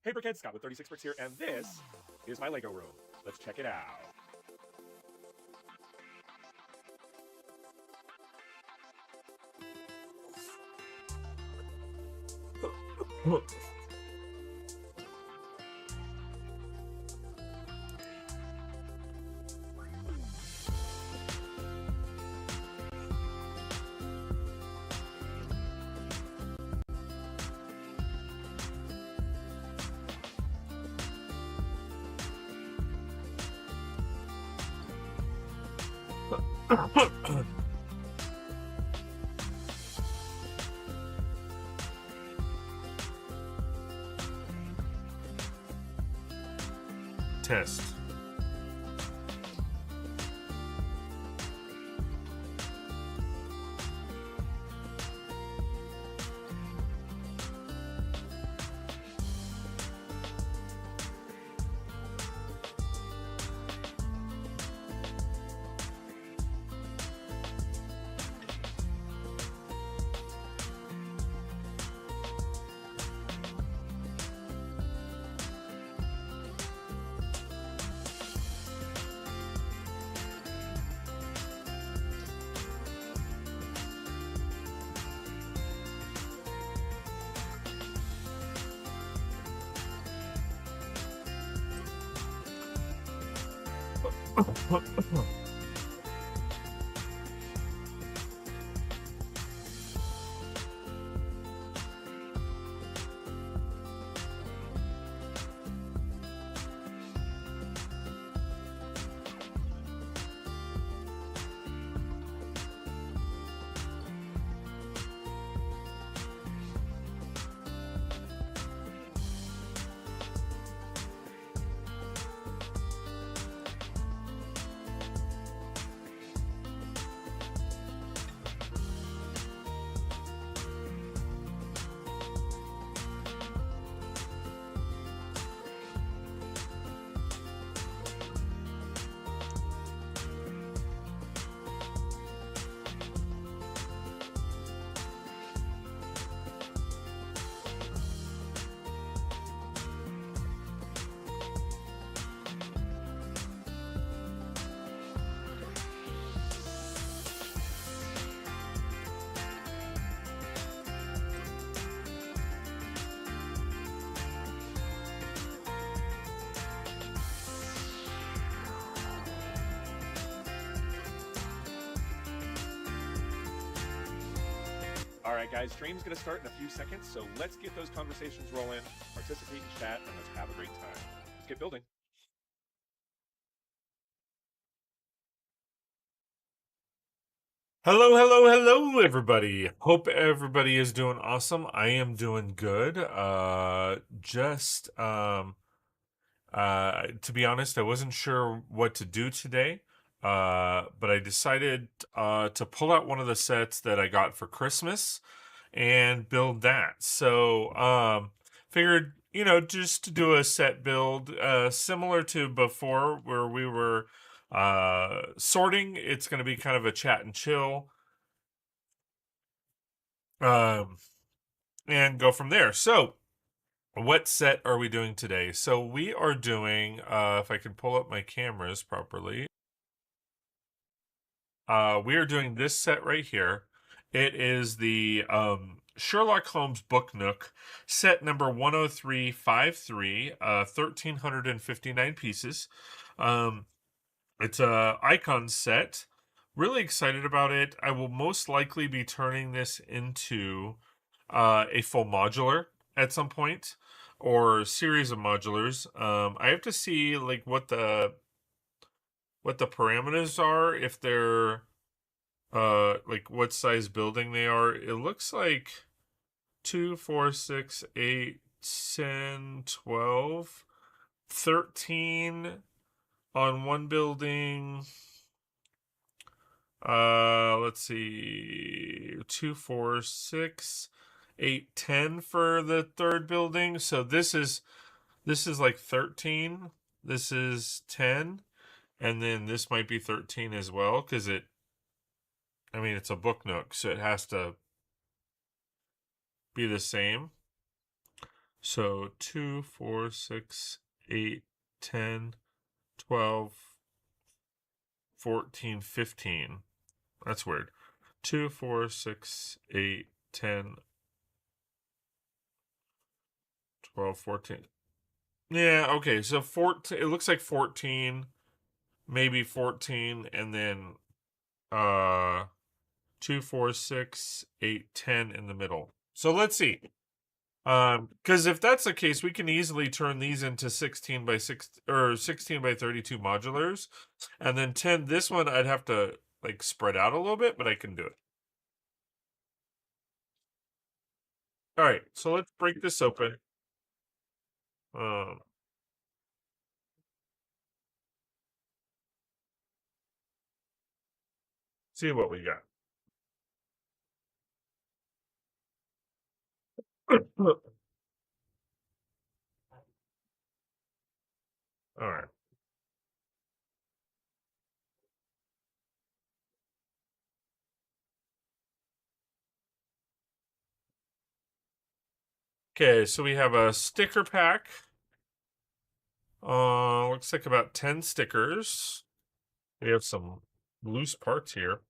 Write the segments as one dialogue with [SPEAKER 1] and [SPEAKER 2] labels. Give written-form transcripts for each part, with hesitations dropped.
[SPEAKER 1] Hey Brixheads, Scott with 36 Bricks here, and this is my Lego room. Let's check it out.
[SPEAKER 2] Test.
[SPEAKER 1] Alright guys, stream's going to start in a few seconds, so let's get those conversations rolling, participate in chat, and let's have a great time. Let's get building.
[SPEAKER 2] Hello, hello, hello, everybody. Hope everybody is doing awesome. I am doing good. To be honest, I wasn't sure what to do today. But I decided to pull out one of the sets that I got for Christmas and build that. So, figured, just to do a set build, similar to before where we were sorting. It's going to be kind of a chat and chill, um, and go from there. So, what set are we doing today? So we are doing, if I can pull up my cameras properly, we are doing this set right here. It is the Sherlock Holmes book Nook, set number 10353, 1,359 pieces. It's a icon set. Really excited about it. I will most likely be turning this into a full modular at some point, or series of modulars. I have to see like what the parameters are, if they're like what size building they are. It looks like 2, 4, 6, 8, 10, 12, 13 on one building. Let's see, 2, 4, 6, 8, 10 for the third building. So this is like 13. This is 10, and then this might be 13 as well, because I mean, it's a book Nook, so it has to be the same. So 2, 4, 6, 8, 10, 12, 14, 15. That's weird. 2, 4, 6, 8, 10, 12, 14. Yeah, okay. So 14, it looks like 14, maybe 14, and then uh 2, 4, 6, 8, 10 in the middle. So let's see. Because if that's the case, we can easily turn these into 16 by 6 or 16 by 32 modulars, and then 10. This one I'd have to like spread out a little bit, but I can do it. All right, so let's break this open. Um, See what we got. All right. Okay, so we have a sticker pack. Looks like about 10 stickers. We have some loose parts here.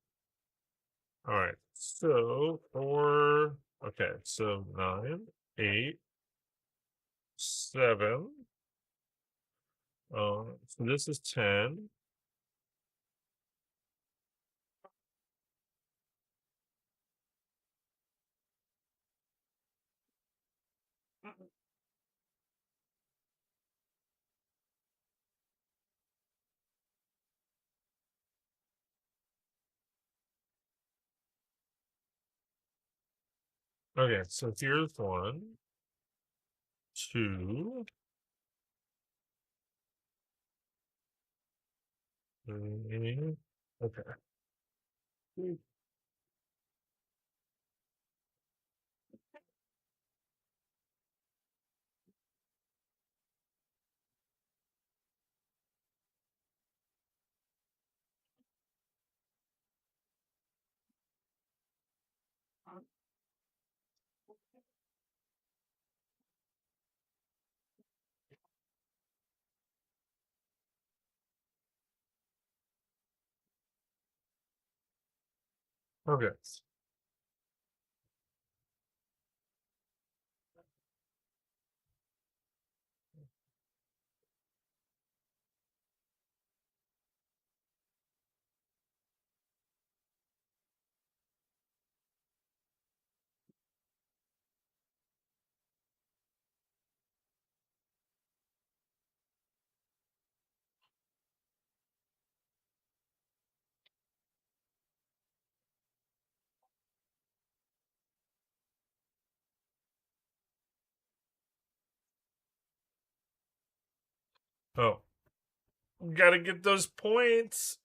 [SPEAKER 2] All right, so okay, so 9, 8, 7. So this is 10. Okay, so here's 1, 2, 3. Okay. Okay. Oh, gotta get those points.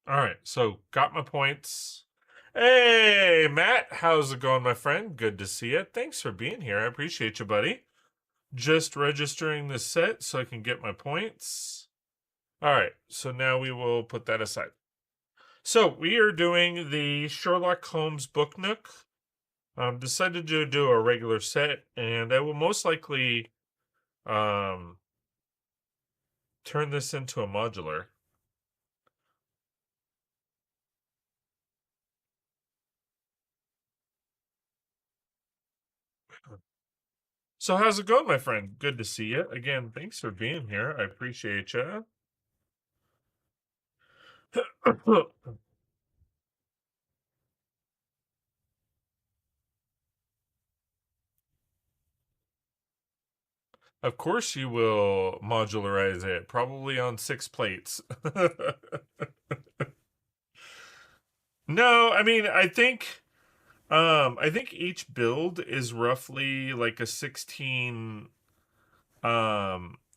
[SPEAKER 2] All right, so got my points. Hey, Matt, how's it going, my friend? Good to see you. Thanks for being here. I appreciate you, buddy. Just registering the set so I can get my points. All right, so now we will put that aside. So we are doing the Sherlock Holmes book Nook. Decided to do a regular set, and I will most likely turn this into a modular. So how's it going, my friend? Good to see you. Again, thanks for being here. I appreciate you. Of course you will modularize it, probably on 6 plates. No, I mean, I think each build is roughly like a 16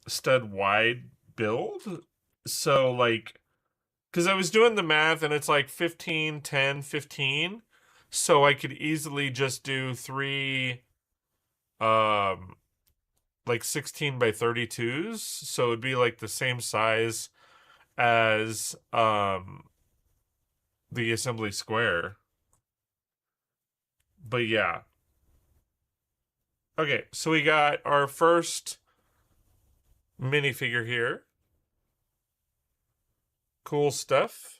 [SPEAKER 2] stud wide build. So like cuz I was doing the math and it's like 15, 10, 15. So I could easily just do 3 um like 16 by 32s, so it'd be like the same size as the assembly square. But yeah. Okay, so we got our first minifigure here. Cool stuff.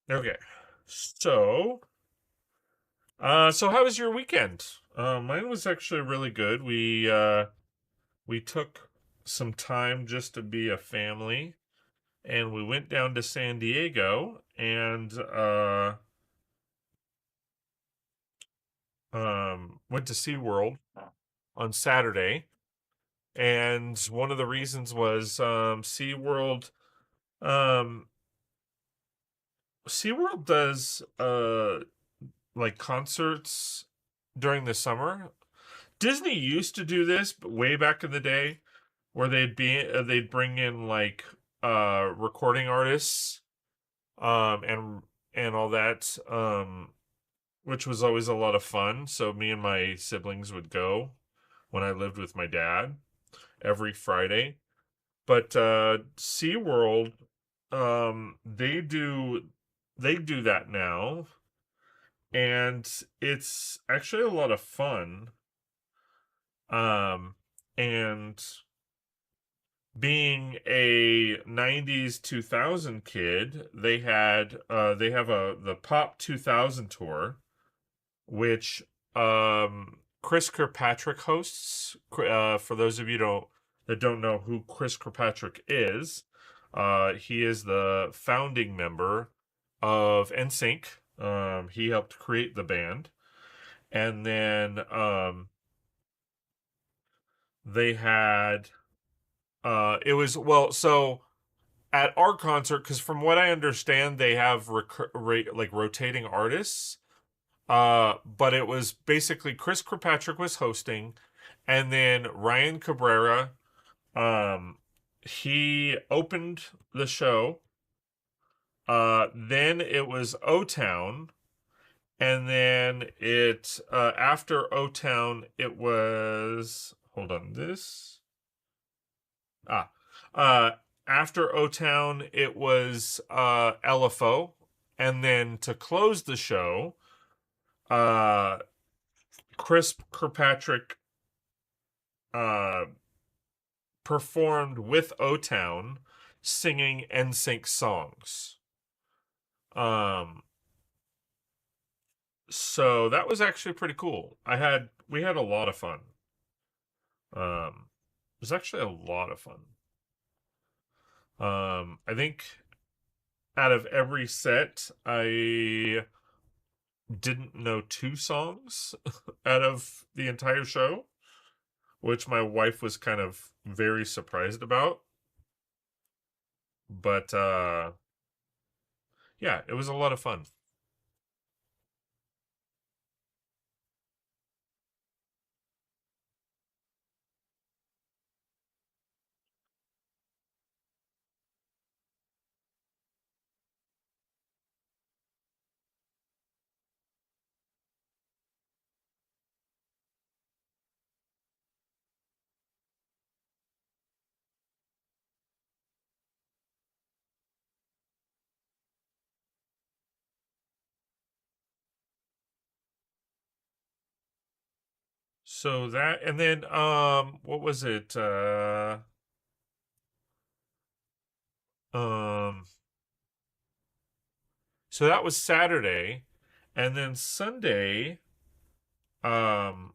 [SPEAKER 2] Okay. So, so how was your weekend? Mine was actually really good. We took some time just to be a family, and we went down to San Diego and went to SeaWorld on Saturday. And one of the reasons was um SeaWorld does like concerts during the summer. Disney used to do this but way back in the day where they'd bring in like recording artists and all that which was always a lot of fun. So me and my siblings would go when I lived with my dad every Friday. But SeaWorld, they do that now, and it's actually a lot of fun. And being a 90s 2000 kid, they have the Pop 2000 tour, which Chris Kirkpatrick hosts. For those of you that don't know who Chris Kirkpatrick is, he is the founding member of NSYNC. He helped create the band, and then they had it was well so at our concert, because from what I understand they have like rotating artists. But it was basically Chris Kirkpatrick was hosting, and then Ryan Cabrera, he opened the show. Then it was O Town, and then after O Town, it was hold on this. Ah, uh, after O Town, it was LFO, and then to close the show, uh Chris Kirkpatrick uh performed with O Town singing NSYNC songs. Um so that was actually pretty cool. We had a lot of fun. It was actually a lot of fun. I think out of every set I didn't know 2 songs out of the entire show, which my wife was kind of very surprised about. But yeah, it was a lot of fun. So that, and then what was it? Um so that was Saturday, and then Sunday, um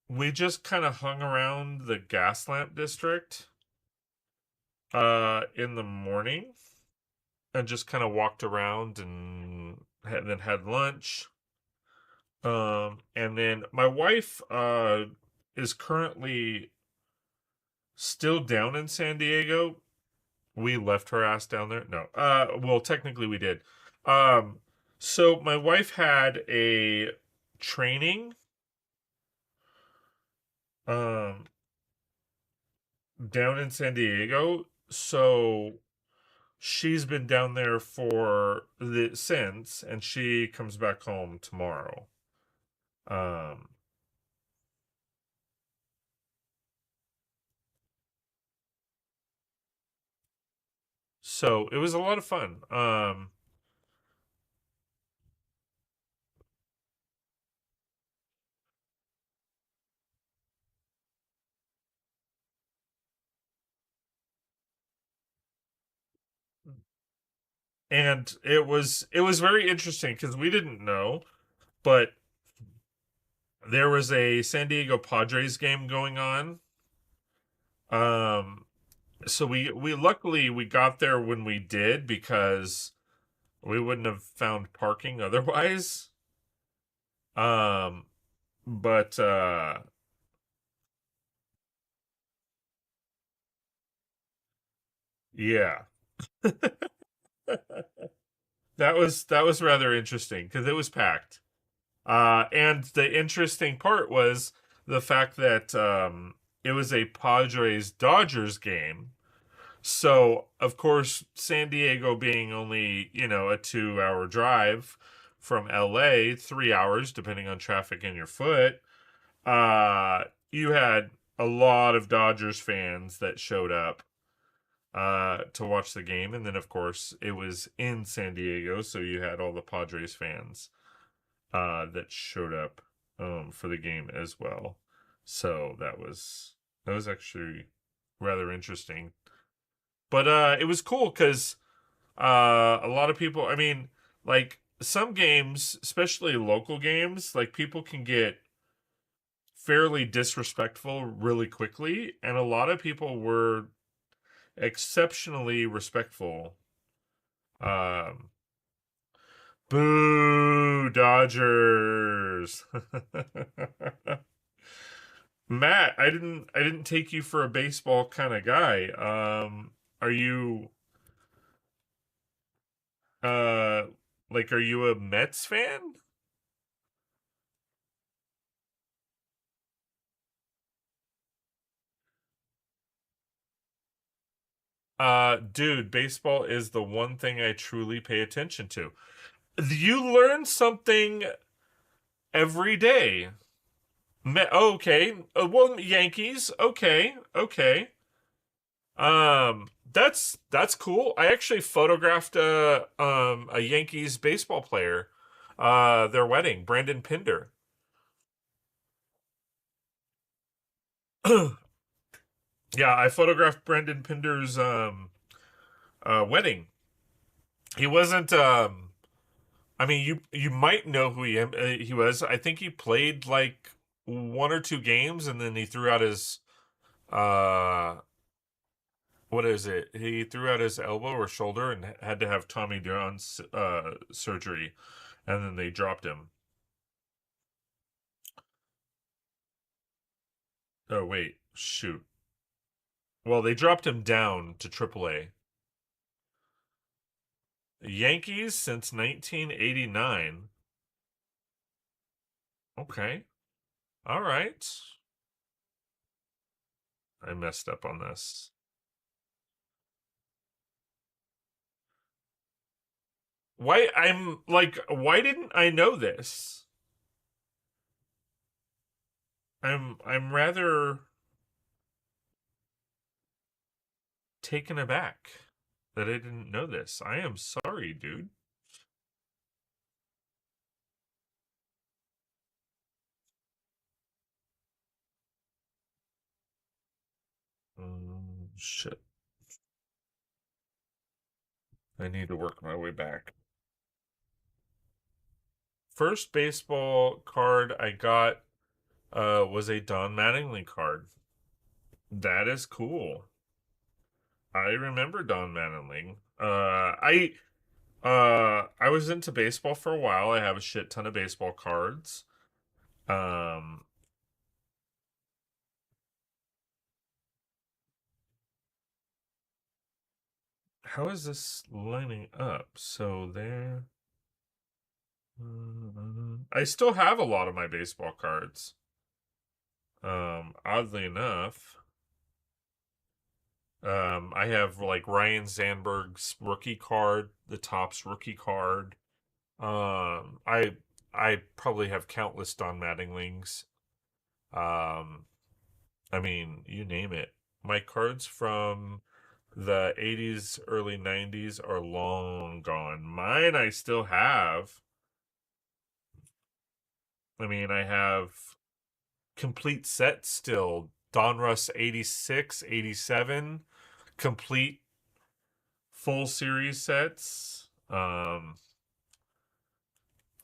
[SPEAKER 2] we just kind of hung around the gas lamp district in the morning and just kind of walked around and then had lunch. And then my wife is currently still down in San Diego. We left her ass down there. No. Well, technically we did. Um so my wife had a training um down in San Diego. So she's been down there for the since, and she comes back home tomorrow. Um so it was a lot of fun. And it was very interesting because we didn't know, but there was a San Diego Padres game going on. Um so we luckily we got there when we did because we wouldn't have found parking otherwise. Um but yeah. That was rather interesting because it was packed. And the interesting part was the fact that it was a Padres Dodgers game. So, of course, San Diego being only, a 2 hour drive from LA, 3 hours, depending on traffic and your foot, you had a lot of Dodgers fans that showed up to watch the game. And then, of course, it was in San Diego, so you had all the Padres fans that showed up for the game as well. So that was actually rather interesting. But it was cool because a lot of people. I mean, like some games, especially local games, like people can get fairly disrespectful really quickly, and a lot of people were exceptionally respectful. Um, Boo, Dodgers. Matt, I didn't take you for a baseball kind of guy. Are you uh like are you a Mets fan? Dude, baseball is the one thing I truly pay attention to. You learn something every day. Okay. Well, Yankees. Okay. Okay. That's cool. I actually photographed a Yankees baseball player, their wedding, Brandon Pinder. Yeah, I photographed Brandon Pinder's wedding. He wasn't. I mean, you might know who he was. I think he played like one or two games, and then he threw out his uh what is it? He threw out his elbow or shoulder and had to have Tommy John surgery, and then they dropped him. Oh wait, shoot. Well, they dropped him down to AAA. Yankees since 1989. Okay. All right. I messed up on this. Why didn't I know this? I'm rather taken aback that I didn't know this. I am sorry, dude. Shit. I need to work my way back. First baseball card I got was a Don Mattingly card. That is cool. I remember Don Mattingly. I was into baseball for a while. I have a shit ton of baseball cards. Um how is this lining up? So there I still have a lot of my baseball cards. Oddly enough, I have like Ryan Sandberg's rookie card, the Topps rookie card. I probably have countless Don Mattinglings. Um, I mean, you name it. My cards from the 80s, early 90s are long gone. Mine I still have. I mean, I have complete sets still. Donruss 86, 87, complete full series sets. I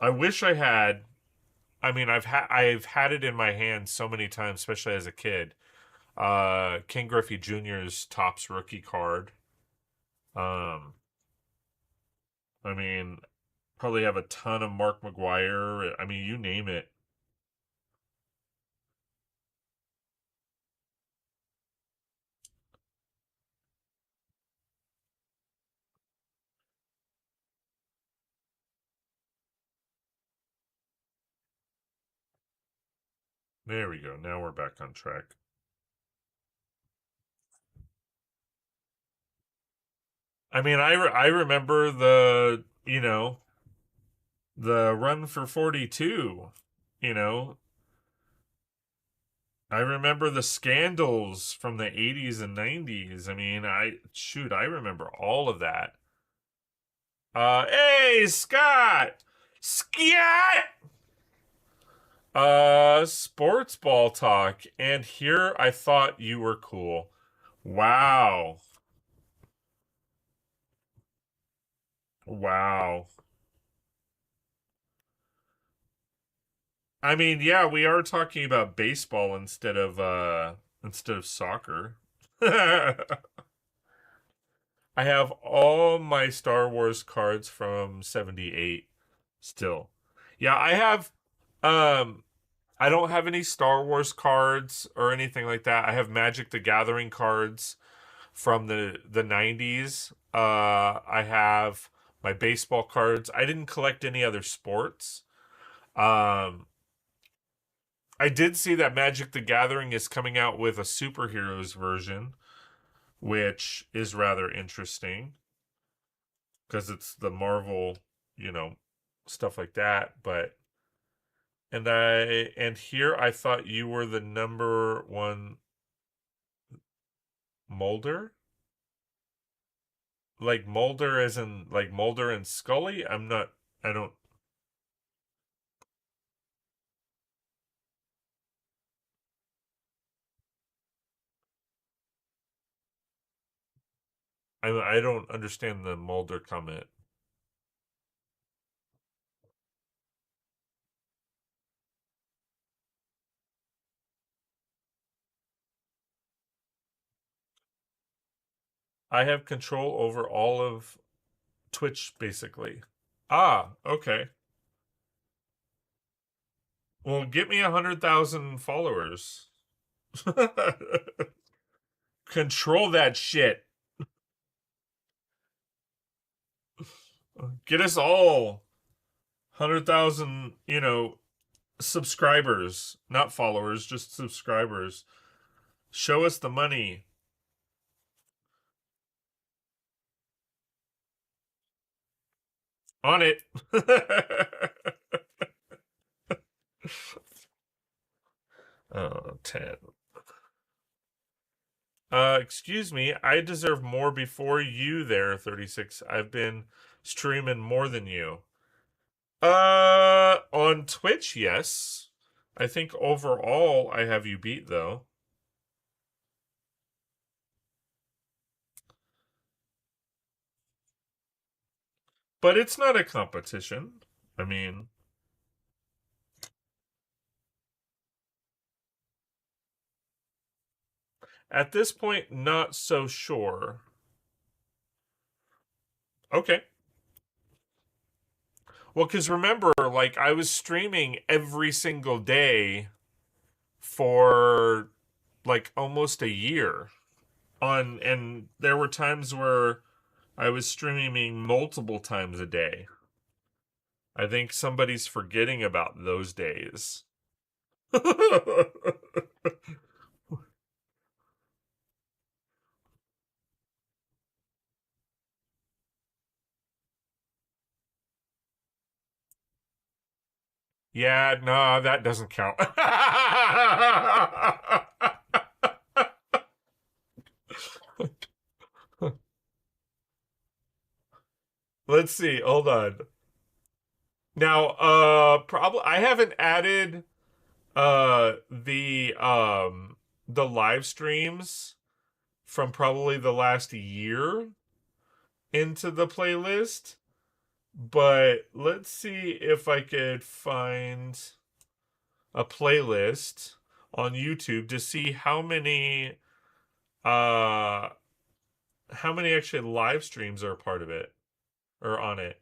[SPEAKER 2] wish I had. I mean, I've had it in my hand so many times, especially as a kid. King Griffey Jr.'s Topps rookie card. Um, I mean, probably have a ton of Mark McGuire. I mean, you name it. There we go. Now we're back on track. I mean, I remember the run for 42. You know, I remember the scandals from the 80s and 90s. I mean, I remember all of that. Hey, Scott! Scott! Sports ball talk. And here I thought you were cool. Wow. Wow. I mean, yeah, we are talking about baseball instead of soccer. I have all my Star Wars cards from 78 still. Yeah, um I don't have any Star Wars cards or anything like that. I have Magic the Gathering cards from the 90s. I have my baseball cards. I didn't collect any other sports. Um I did see that Magic the Gathering is coming out with a superheroes version, which is rather interesting because it's the Marvel, you know, stuff like that. And here I thought you were the number one Mulder, like Mulder as in like Mulder and Scully. I'm not. I don't. I don't understand the Mulder comment. I have control over all of Twitch, basically. Ah, okay. Well, get me 100,000 followers. Control that shit. Get us all 100,000, subscribers, not followers, just subscribers. Show us the money. On it. Oh, 10. Excuse me, I deserve more before you there, 36. I've been streaming more than you. On Twitch, yes. I think overall I have you beat though. But it's not a competition. I mean, at this point, not so sure. Okay. Well, because remember, like, I was streaming every single day for like almost a year and there were times where I was streaming multiple times a day. I think somebody's forgetting about those days. Yeah, no, that doesn't count. Let's see. Hold on. Now, probably I haven't added the live streams from probably the last year into the playlist, but let's see if I could find a playlist on YouTube to see uh how many actually live streams are a part of it or on it.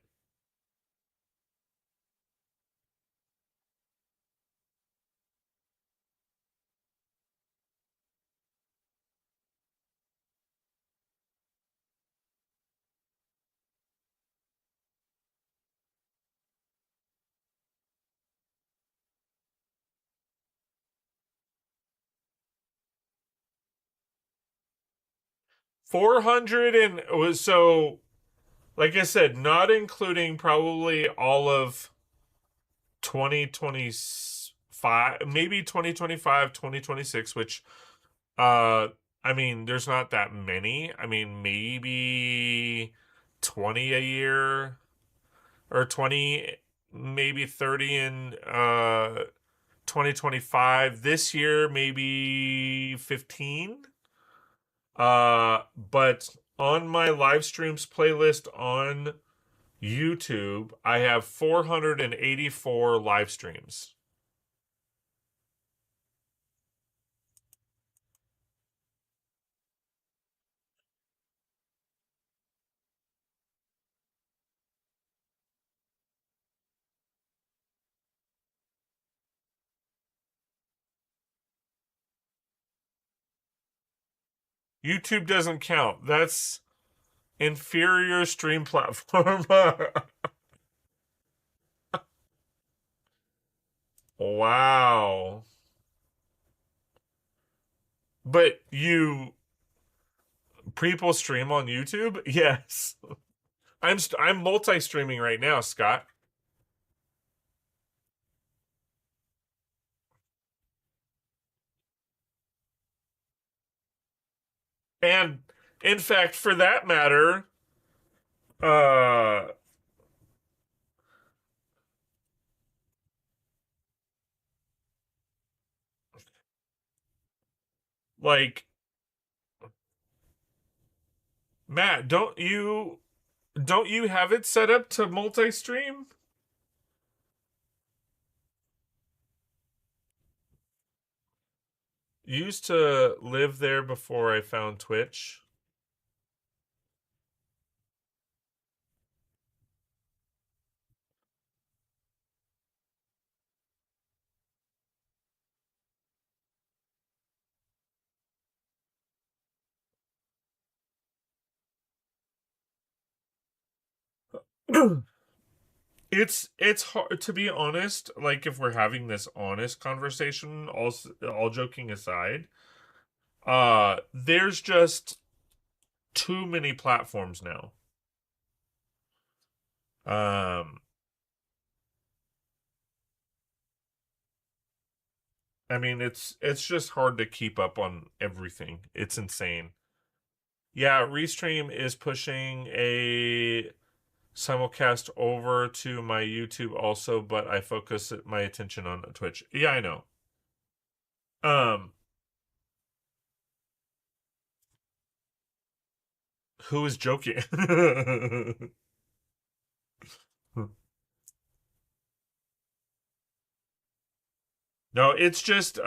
[SPEAKER 2] 400 and was so like I said, not including probably all of 2025, maybe 2025, 2026, which uh I mean, there's not that many. I mean, maybe 20 a year or 20, maybe 30 in 2025. This year maybe 15. But on my live streams playlist on YouTube, I have 484 live streams. YouTube doesn't count. That's inferior stream platform. Wow. But you people stream on YouTube? Yes. I'm multi-streaming right now, Scott. And in fact, for that matter, uh like Matt, don't you have it set up to multi-stream? Used to live there before I found Twitch. It's hard to be honest. Like if we're having this honest conversation, all joking aside, there's just too many platforms now. Um, I mean, it's just hard to keep up on everything. It's insane. Yeah, Restream is pushing a simulcast over to my YouTube also, but I focus my attention on Twitch. Yeah, I know. Um, who is joking? No, it's just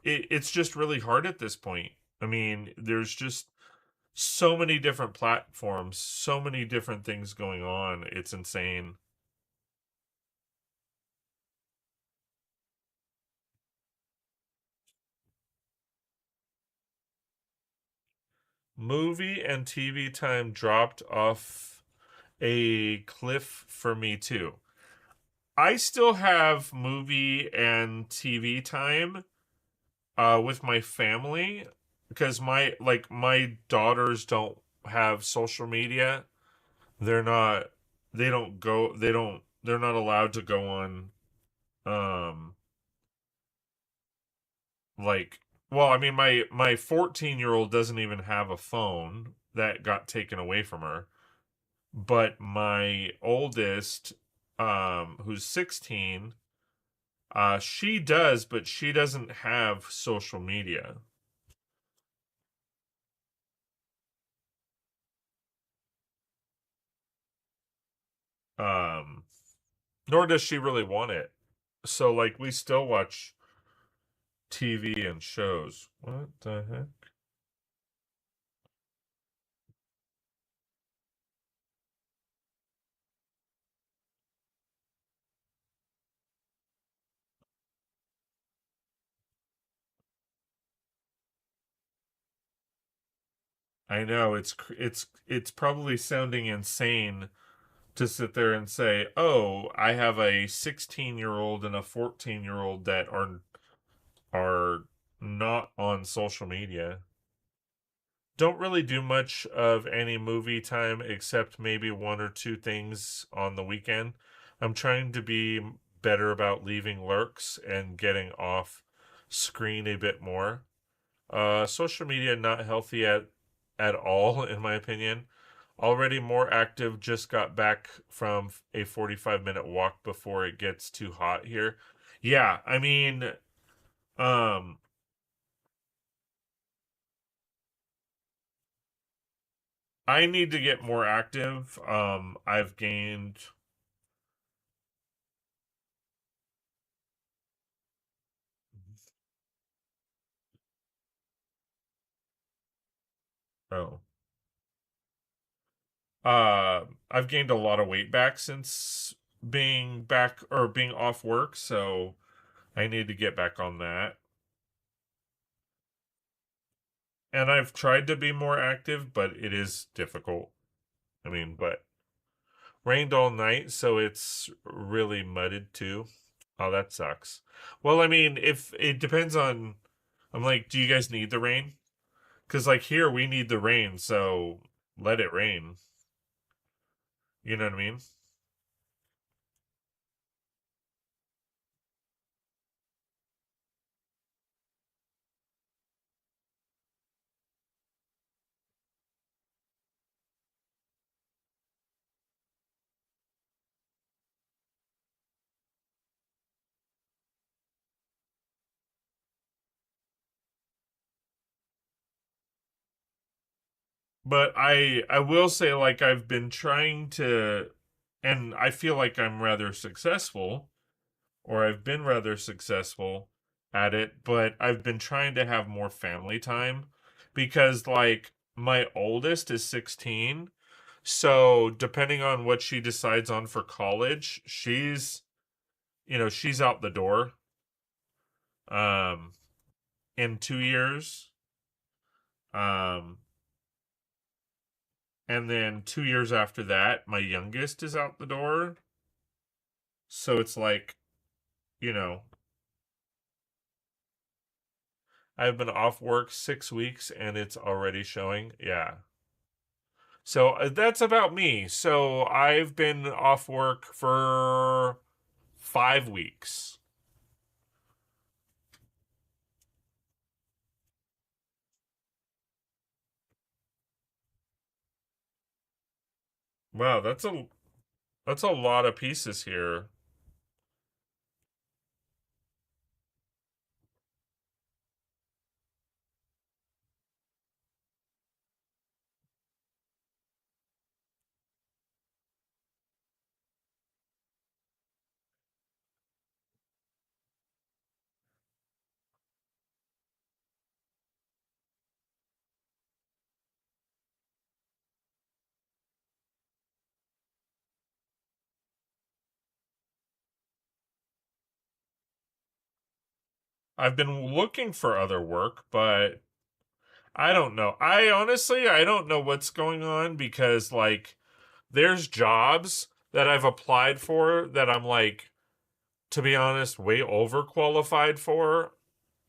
[SPEAKER 2] it's just really hard at this point. I mean, there's just so many different platforms, so many different things going on. It's insane. Movie and TV time dropped off a cliff for me too. I still have movie and TV time with my family because my daughters don't have social media. They're not they don't go they don't they're not allowed to go on um like well, I mean my 14-year-old doesn't even have a phone that got taken away from her. But my oldest who's 16, she does, but she doesn't have social media. Um Nor does she really want it. So like we still watch TV and shows. What the heck? I know it's probably sounding insane to sit there and say, "Oh, I have a 16-year-old and a 14-year-old that are not on social media." Don't really do much of any movie time except maybe one or two things on the weekend. I'm trying to be better about leaving lurks and getting off screen a bit more. Social media not healthy at all in my opinion. Already more active, just got back from a 45-minute walk before it gets too hot here. Yeah, I mean, um I need to get more active. I've gained oh. I've gained a lot of weight back since being back or being off work, so I need to get back on that. And I've tried to be more active, but it is difficult. I mean, but rained all night, so it's really mudded too. Oh, that sucks. Well, I mean, if it depends on, I'm like, do you guys need the rain? Because like here we need the rain, so let it rain. You know what I mean? But I will say like I've been trying to, and I feel like I'm rather successful, or I've been rather successful at it, but I've been trying to have more family time because like my oldest is 16. So depending on what she decides on for college, she's out the door um in 2 years. Um And then 2 years after that, my youngest is out the door. So it's like, you know, I've been off work 6 weeks and it's already showing. Yeah. So that's about me. So I've been off work for 5 weeks. Wow, that's a lot of pieces here. I've been looking for other work, but I don't know. I don't know what's going on because like there's jobs that I've applied for that I'm like, to be honest, way overqualified for,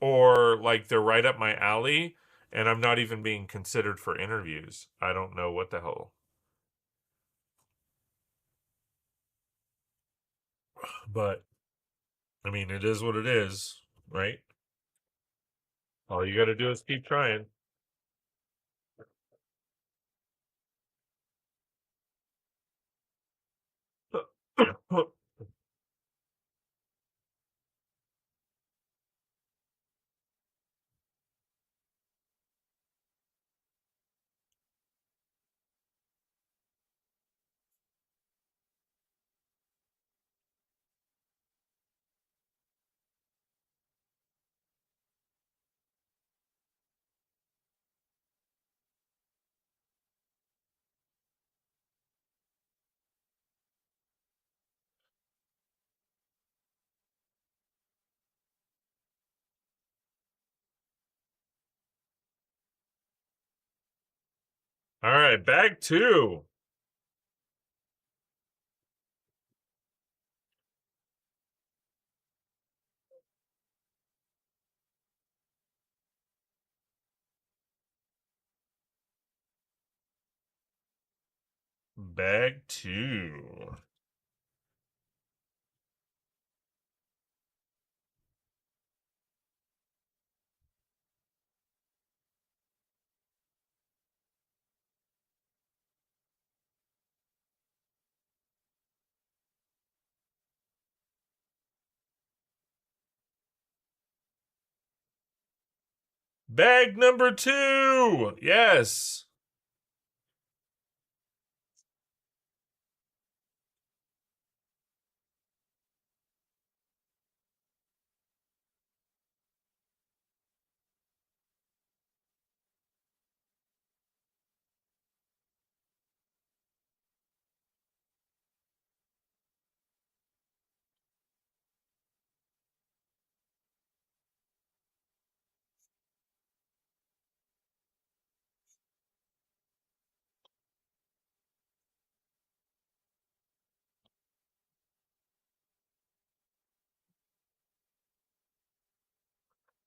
[SPEAKER 2] or like they're right up my alley and I'm not even being considered for interviews. I don't know what the hell. But I mean, it is what it is, right? All you got to do is keep trying. All right, bag two. Bag two. Bag number two. Yes.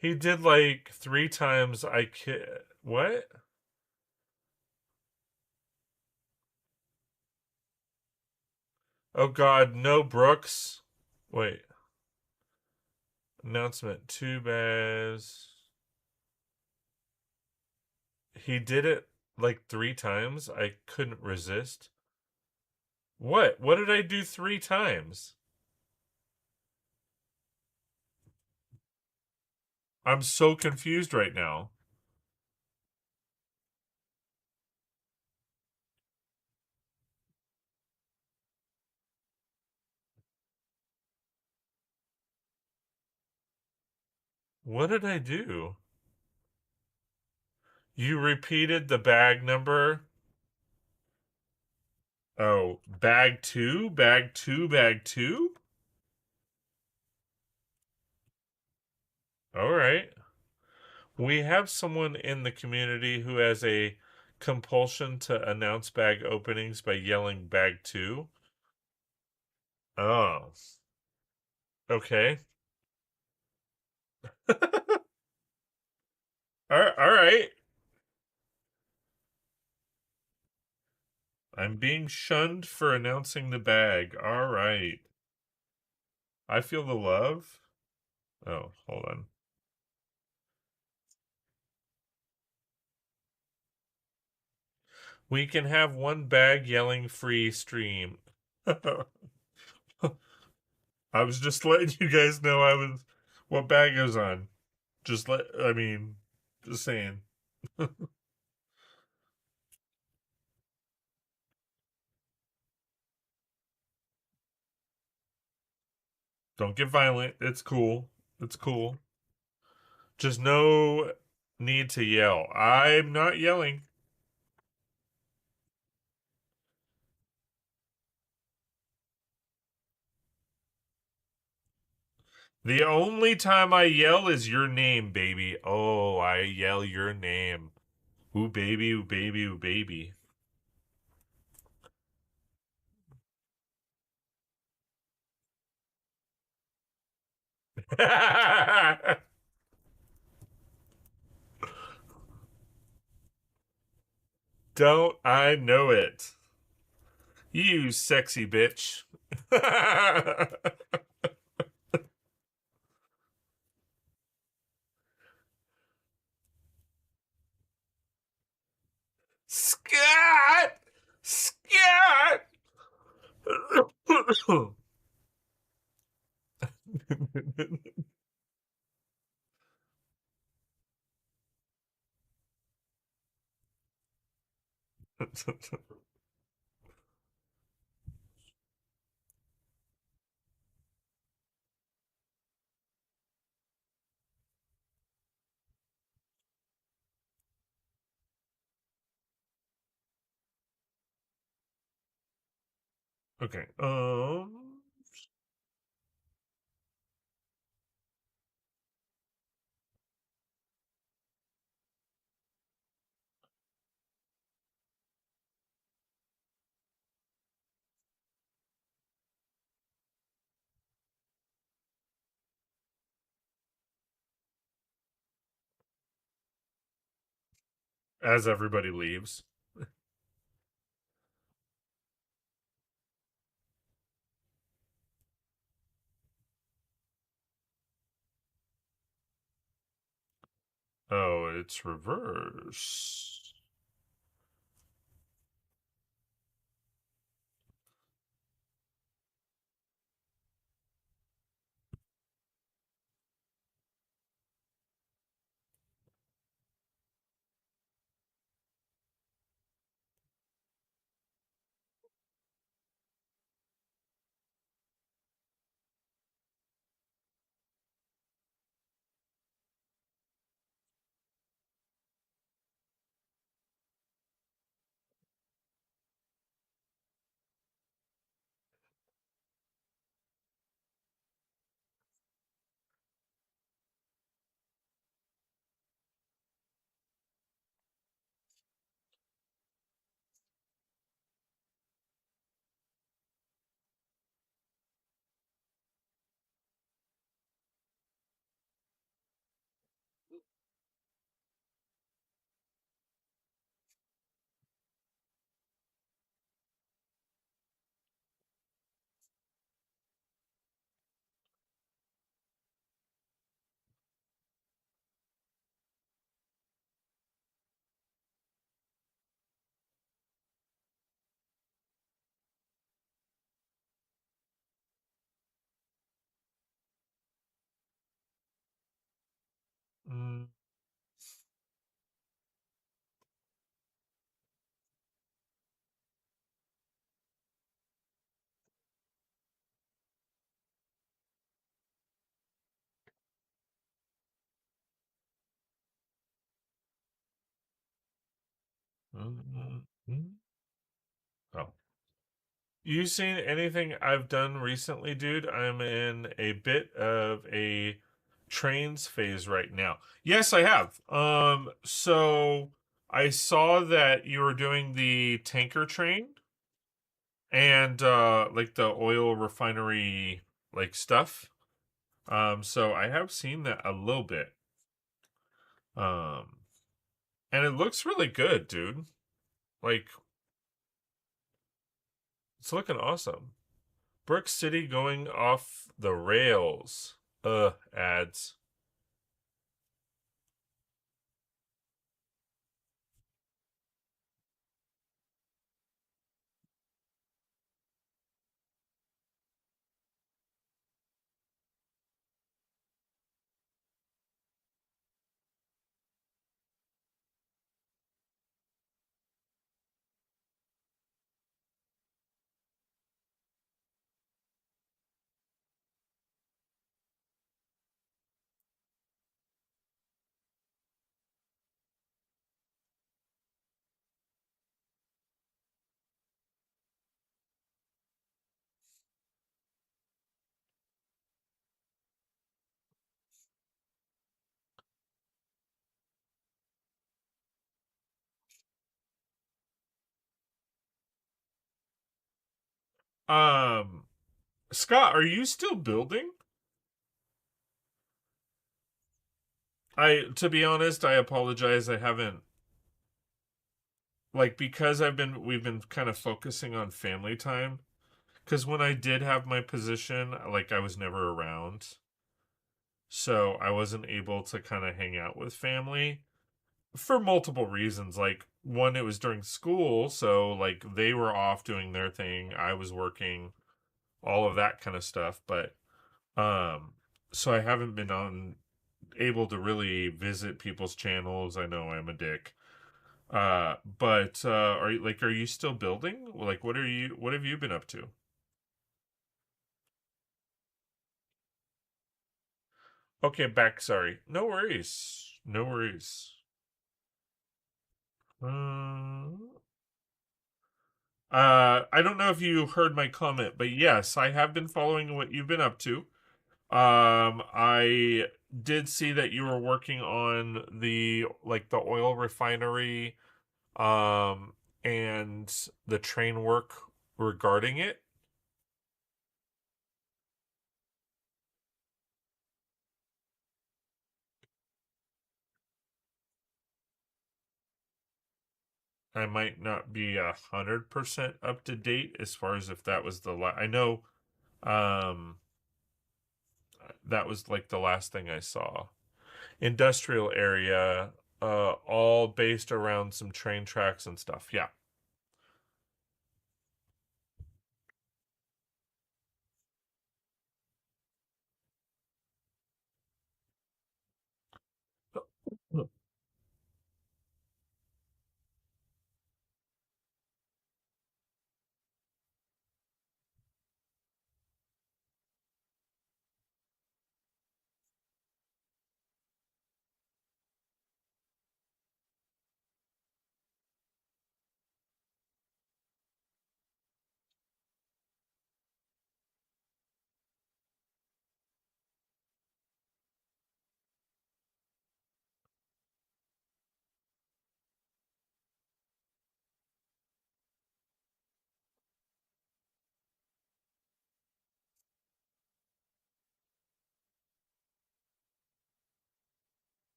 [SPEAKER 2] He did like 3 times. What? Oh God, no Brooks. Wait. Announcement. Two bags. He did it like 3 times. I couldn't resist. What? What did I do 3 times? I'm so confused right now. What did I do? You repeated the bag number. Oh, bag two? Bag two? Bag two? All right. We have someone in the community who has a compulsion to announce bag openings by yelling bag two. Oh, okay. All right. I'm being shunned for announcing the bag. All right. I feel the love. Oh, hold on. We can have one bag yelling free stream. I was just letting you guys know what bag I was on. Just saying. Don't get violent. It's cool. It's cool. Just no need to yell. I'm not yelling. The only time I yell is your name, baby. Oh, I yell your name. Ooh, baby, ooh, baby, ooh, baby. Don't I know it? You sexy bitch. Scott! Scott! Okay. As everybody leaves. Oh, it's reverse. Mm. Oh. You seen anything I've done recently, dude? I'm in a bit of a trains phase right now. Yes, I have. So I saw that you were doing the tanker train and like the oil refinery like stuff. So I have seen that a little bit. Um and it looks really good, dude. Like it's looking awesome. Brick City going off the rails. Ads. Um Scott, are you still building? I to be honest, I apologize. I haven't like because we've been kind of focusing on family time because when I did have my position, like I was never around. So I wasn't able to kind of hang out with family for multiple reasons. Like one, it was during school, so like they were off doing their thing, I was working, all of that kind of stuff, but um so I haven't been on able to really visit people's channels. I know I'm a dick. But are you still building? Like what have you been up to? Okay, back, sorry. No worries. No worries. Uh, I don't know if you heard my comment, but yes, I have been following what you've been up to. I did see that you were working on the oil refinery, um, and the train work regarding it. I might not be 100% up to date as far as if that was I know, um, that was like the last thing I saw. Industrial area, all based around some train tracks and stuff. Yeah.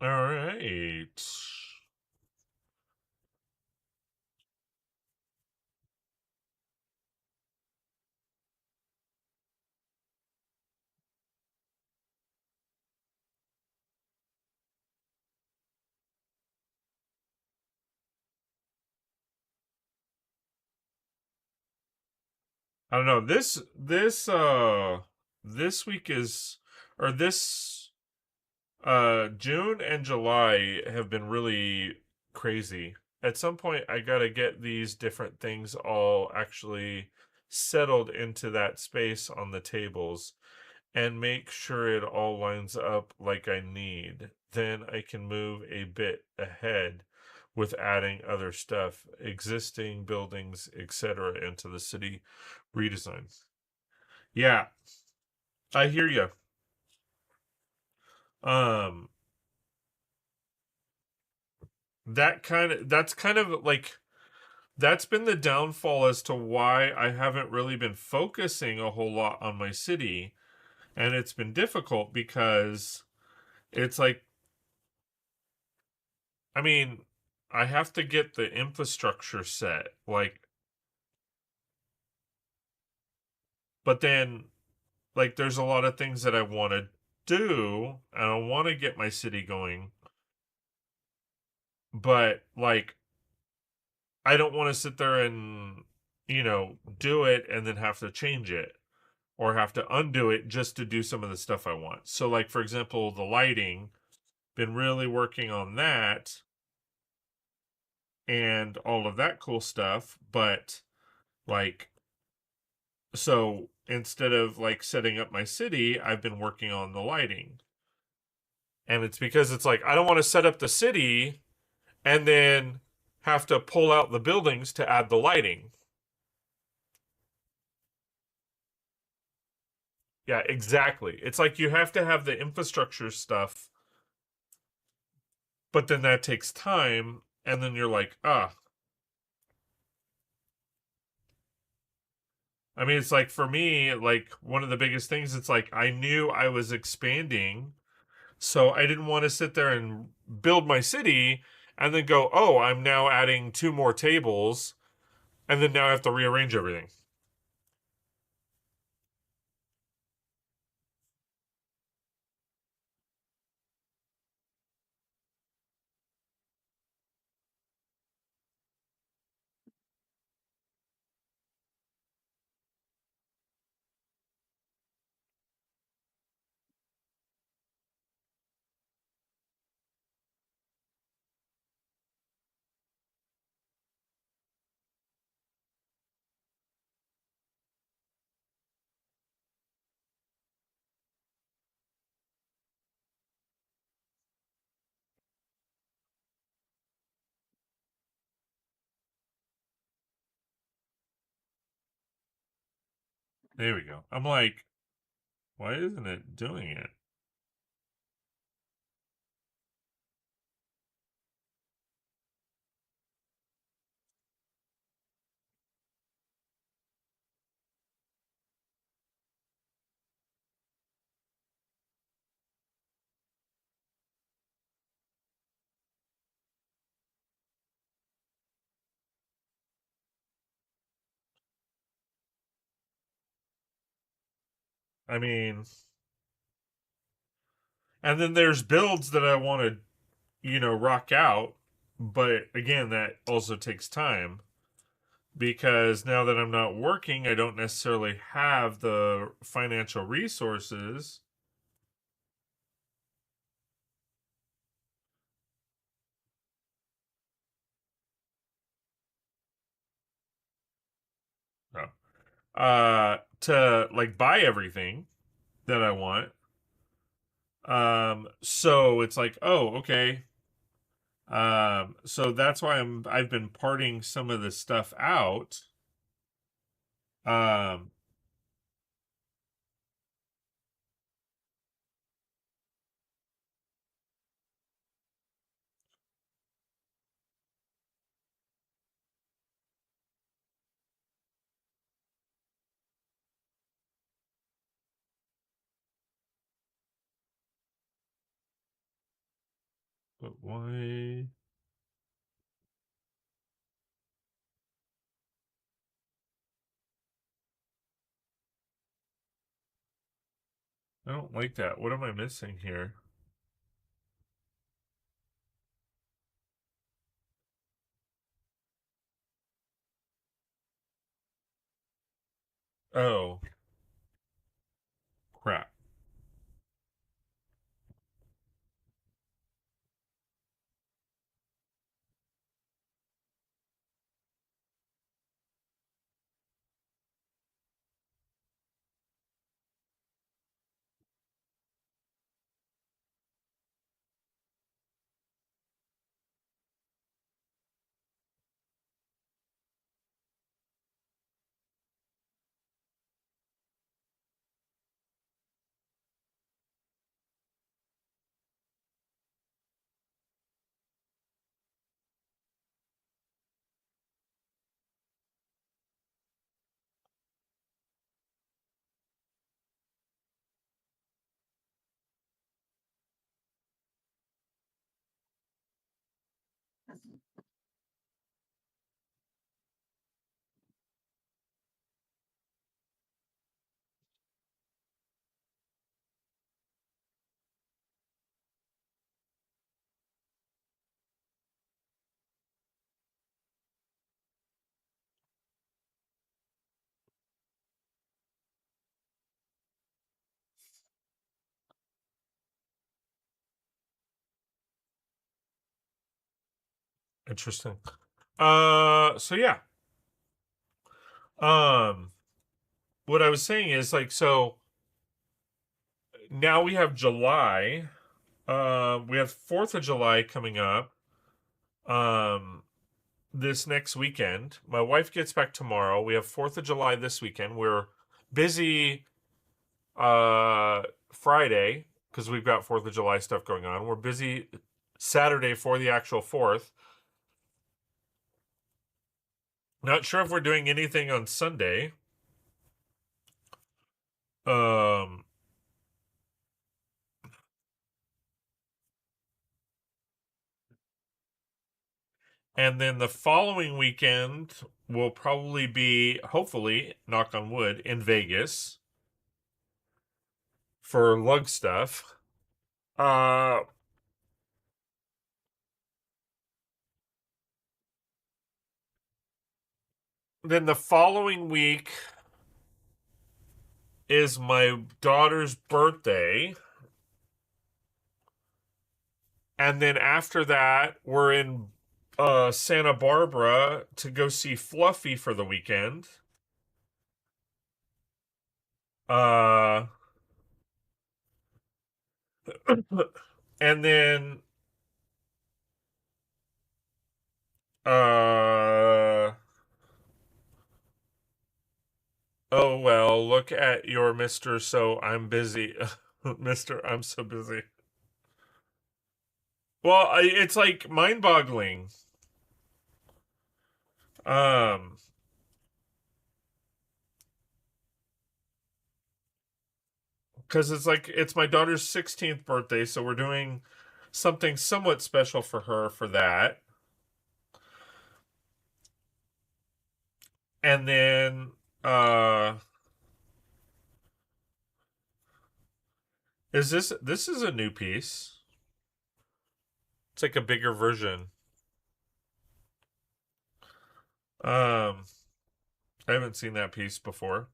[SPEAKER 2] All right. I don't know. This week is or this June and July have been really crazy. At some point I got to get these different things all actually settled into that space on the tables and make sure it all lines up like I need. Then I can move a bit ahead with adding other stuff, existing buildings, etc. into the city redesign. Yeah, I hear you. Um, that's kind of like that's been the downfall as to why I haven't really been focusing a whole lot on my city, and it's been difficult because it's like, I mean, I have to get the infrastructure set, like, but then like there's a lot of things that I want to do, and I want to get my city going, but like I don't want to sit there and do it and then have to change it or have to undo it just to do some of the stuff I want. So like for example, the lighting, been really working on that and all of that cool stuff, but like so instead of like setting up my city, I've been working on the lighting. And it's because it's like I don't want to set up the city and then have to pull out the buildings to add the lighting. Yeah, exactly. It's like you have to have the infrastructure stuff, but then that takes time, and then you're like, ah. I mean, it's like for me, like one of the biggest things, it's like I knew I was expanding, so I didn't want to sit there and build my city and then go, oh, I'm now adding two more tables, and then now I have to rearrange everything. There we go. I'm like, why isn't it doing it? I mean, and then there's builds that I want to, rock out, but again, that also takes time because now that I'm not working, I don't necessarily have the financial resources. To like buy everything that I want. So it's like, oh, okay. So that's why I've been parting some of the stuff out. Um, But why? I don't like that. What am I missing here? Oh, crap. Interesting. So yeah. Um, what I was saying is like, so now we have July. We have 4th of July coming up. Um, this next weekend. My wife gets back tomorrow. We have 4th of July this weekend. We're busy Friday because we've got 4th of July stuff going on. We're busy Saturday for the actual 4th. Not sure if we're doing anything on Sunday. Um, and then the following weekend will probably be, hopefully, knock on wood, in Vegas for lug stuff. Uh, then the following week is my daughter's birthday. And then after that, we're in Santa Barbara to go see Fluffy for the weekend. Uh, and then uh, oh well, look at your Mr. So I'm busy. Mr. I'm so busy. Well, it's like mind-boggling. Um, because it's like it's my daughter's 16th birthday, so we're doing something somewhat special for her for that. And then is this is a new piece. It's like a bigger version. Um I haven't seen that piece before.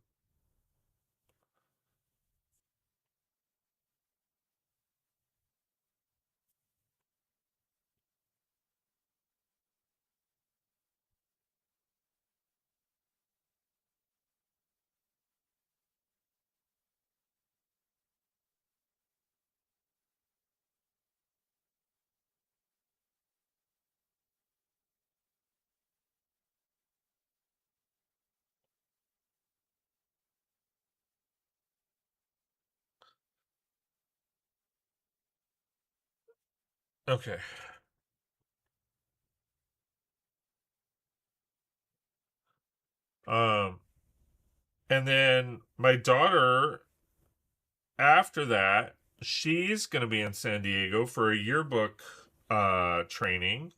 [SPEAKER 2] Okay. Um and then my daughter after that, she's going to be in San Diego for a yearbook training.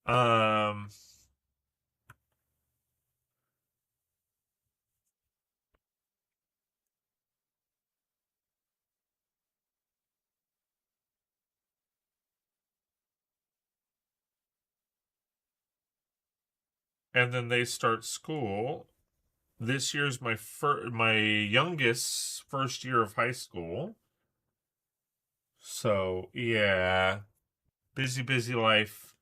[SPEAKER 2] Um, and then they start school. This year's my youngest's first year of high school. So, yeah, busy life.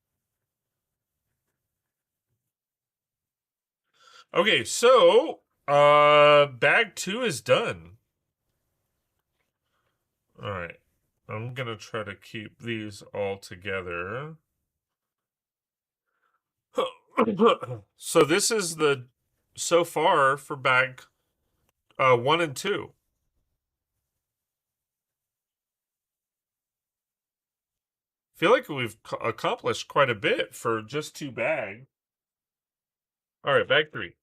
[SPEAKER 2] Okay, so bag 2 is done. All right. I'm going to try to keep these all together. So this is the so far for bag 1 and 2. Feel like we've accomplished quite a bit for just 2 bags. All right, bag 3.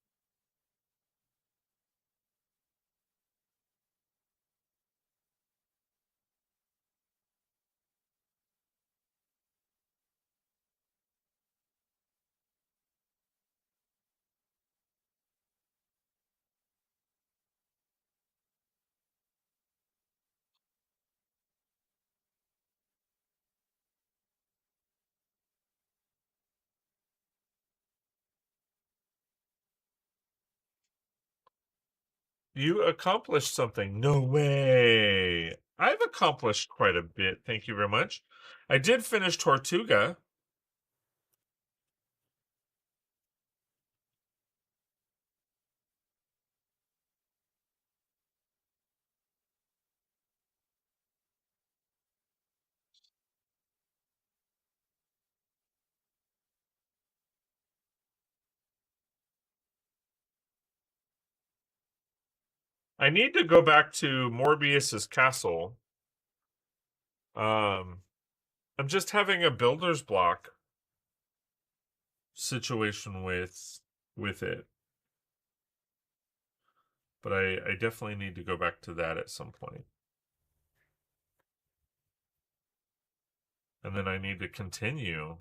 [SPEAKER 2] You accomplished something. No way. I've accomplished quite a bit. Thank you very much. I did finish Tortuga. I need to go back to Morbius's castle. I'm just having a builder's block situation with it. But I definitely need to go back to that at some point. And then I need to continue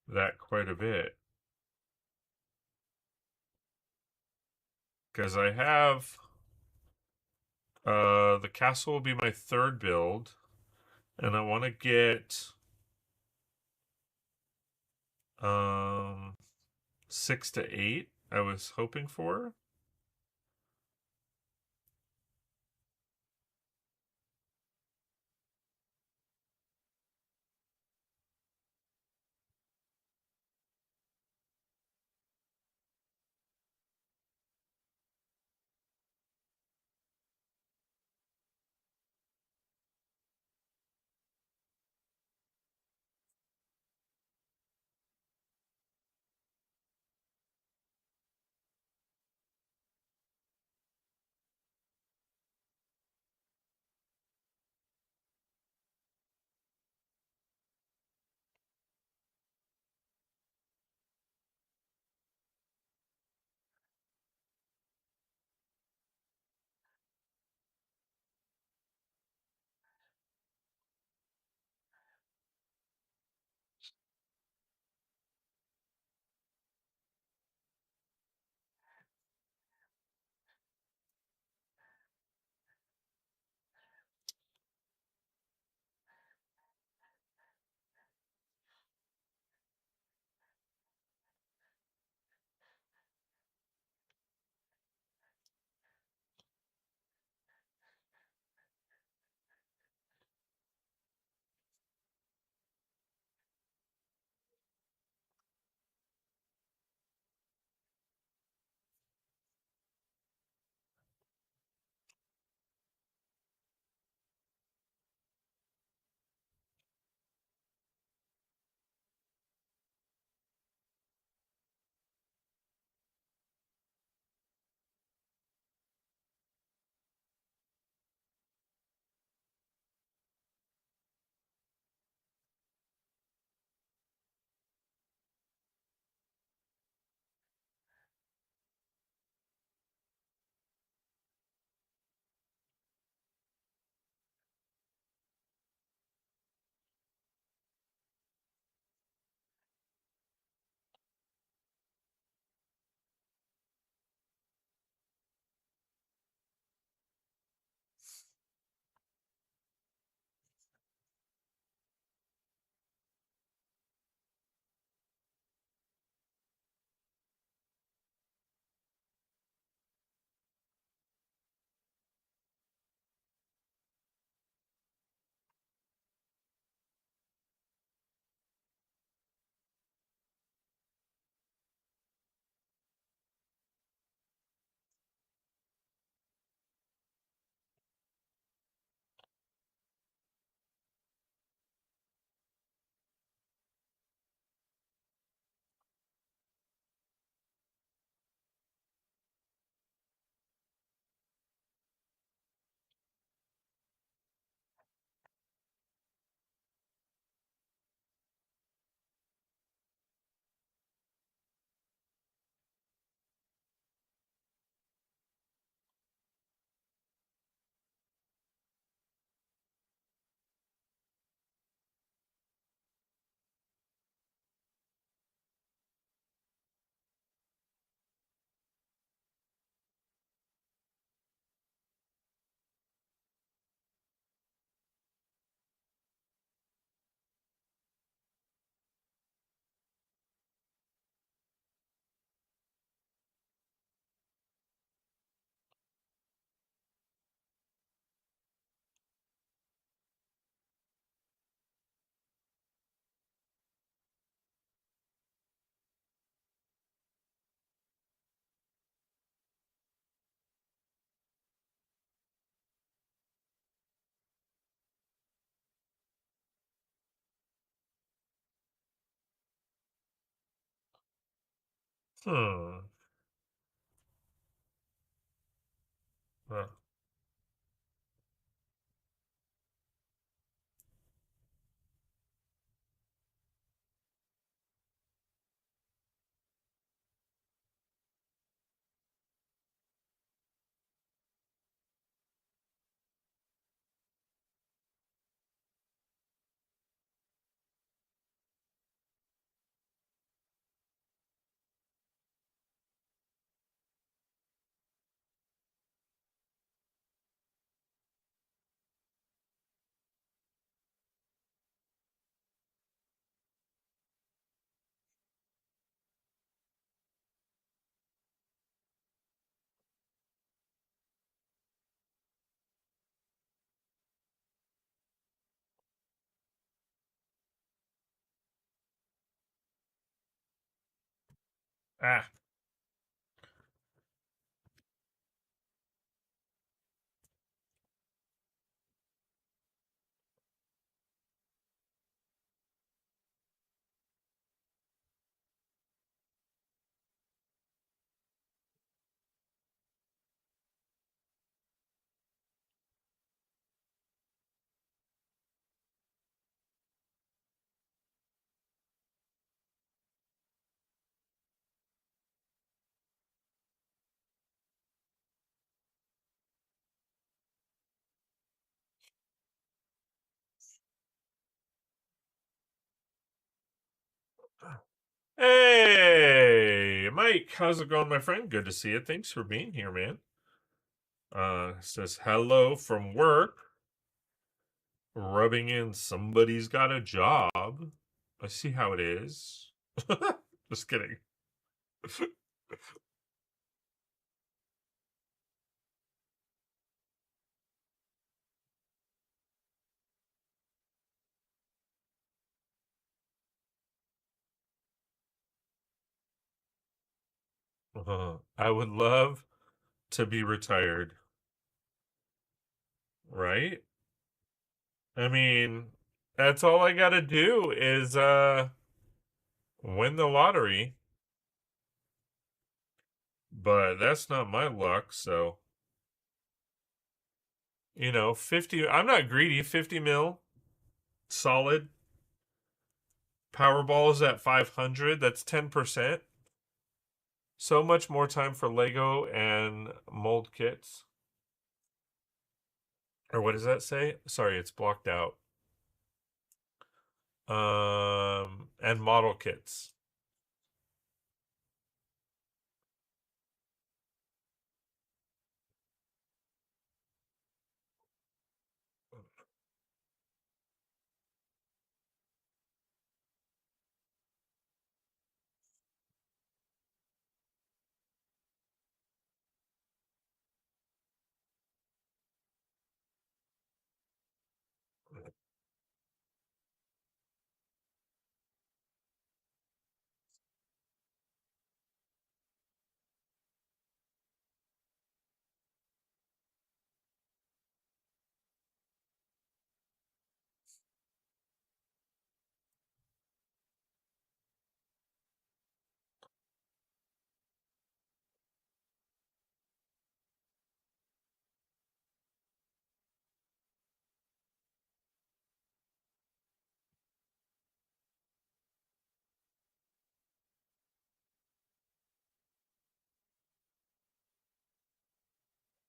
[SPEAKER 2] that quite a bit. Because I have the castle will be my 3rd build. And I want to get 6 to 8 I was hoping for. Hmm. Huh. Ah. Hey, Mike, how's it going, my friend? Good to see you. Thanks for being here, man. Says hello from work. Rubbing in somebody's got a job. I see how it is. Just kidding. I would love to be retired, right? I mean, that's all I gotta do is win the lottery, but that's not my luck, so 50, I'm not greedy, 50 mil solid. Powerball is at 500, that's 10%. So much more time for Lego and mold kits. Or what does that say? Sorry, it's blocked out. And model kits.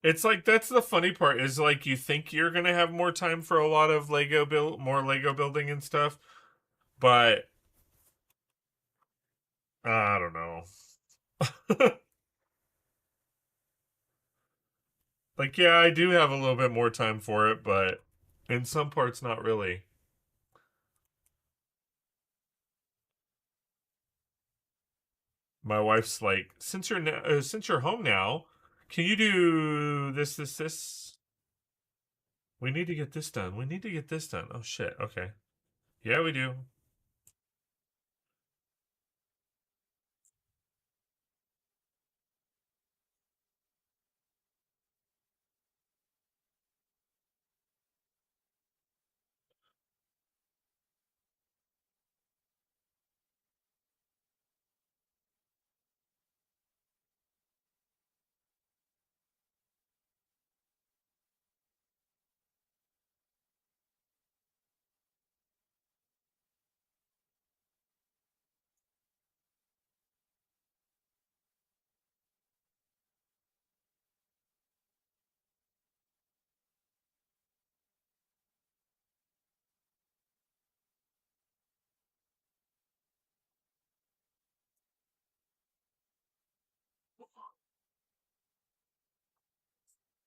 [SPEAKER 2] It's like that's the funny part is like you think you're gonna have more time for a lot of more Lego building and stuff, but I don't know. Like, yeah, I do have a little bit more time for it, but in some parts, not really. My wife's like, since you're home now, can you do this? We need to get this done. We need to get this done. Oh shit. Okay. Yeah, we do.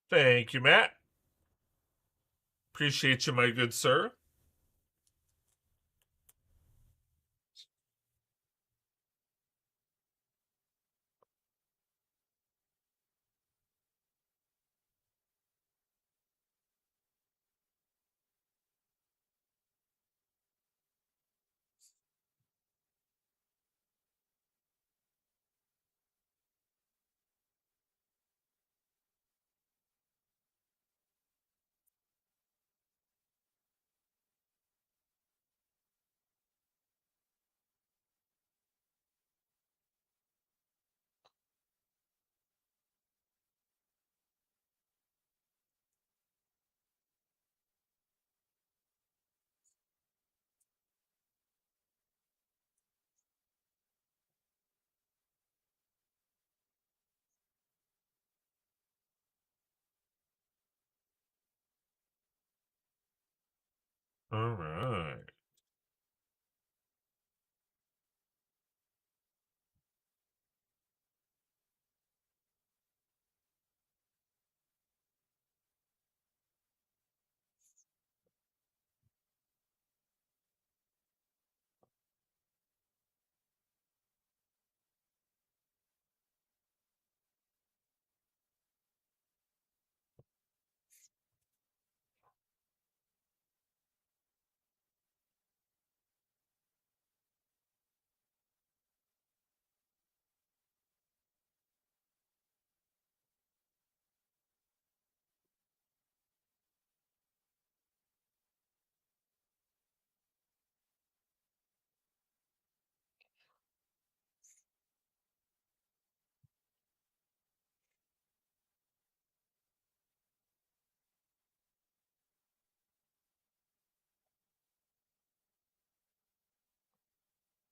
[SPEAKER 2] Thank you, Matt. Appreciate you, my good sir. All right.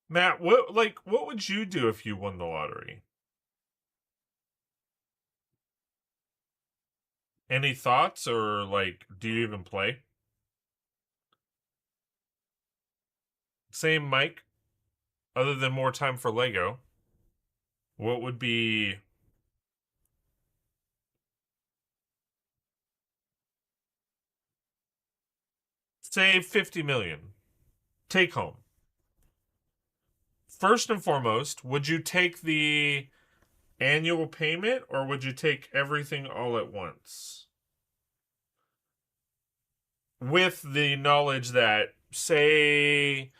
[SPEAKER 2] Matt, what would you do if you won the lottery? Any thoughts, or do you even play? Same Mike, other than more time for Lego. What would be, say, 50 million? Take home. First and foremost, would you take the annual payment, or would you take everything all at once? With the knowledge that, say,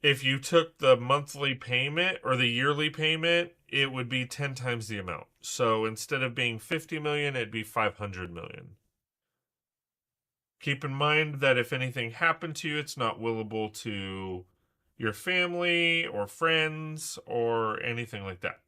[SPEAKER 2] if you took the monthly payment or the yearly payment, it would be 10 times the amount. So instead of being 50 million, it'd be 500 million. Keep in mind that if anything happened to you, it's not willable to your family or friends or anything like that.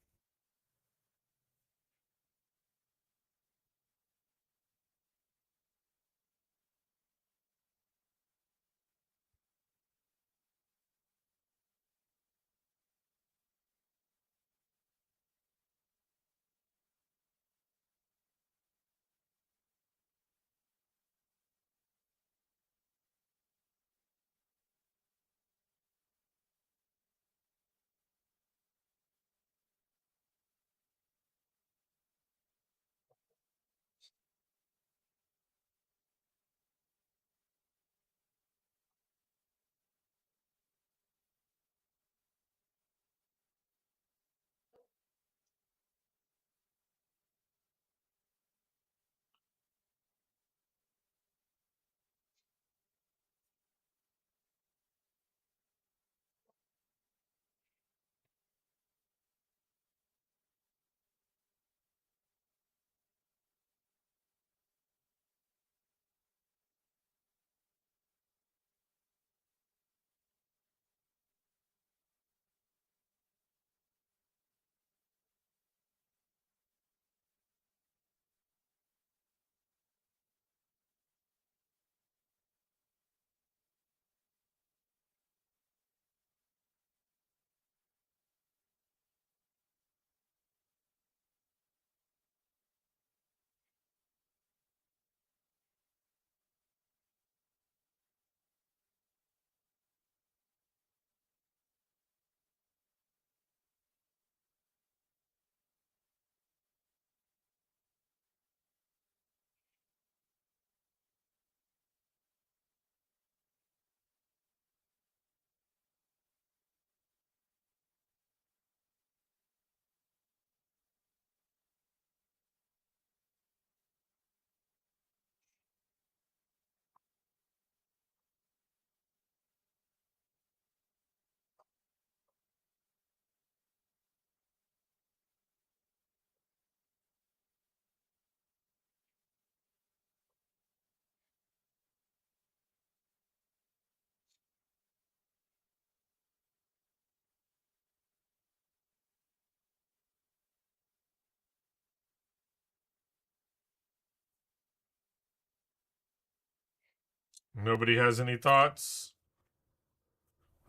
[SPEAKER 2] Nobody has any thoughts?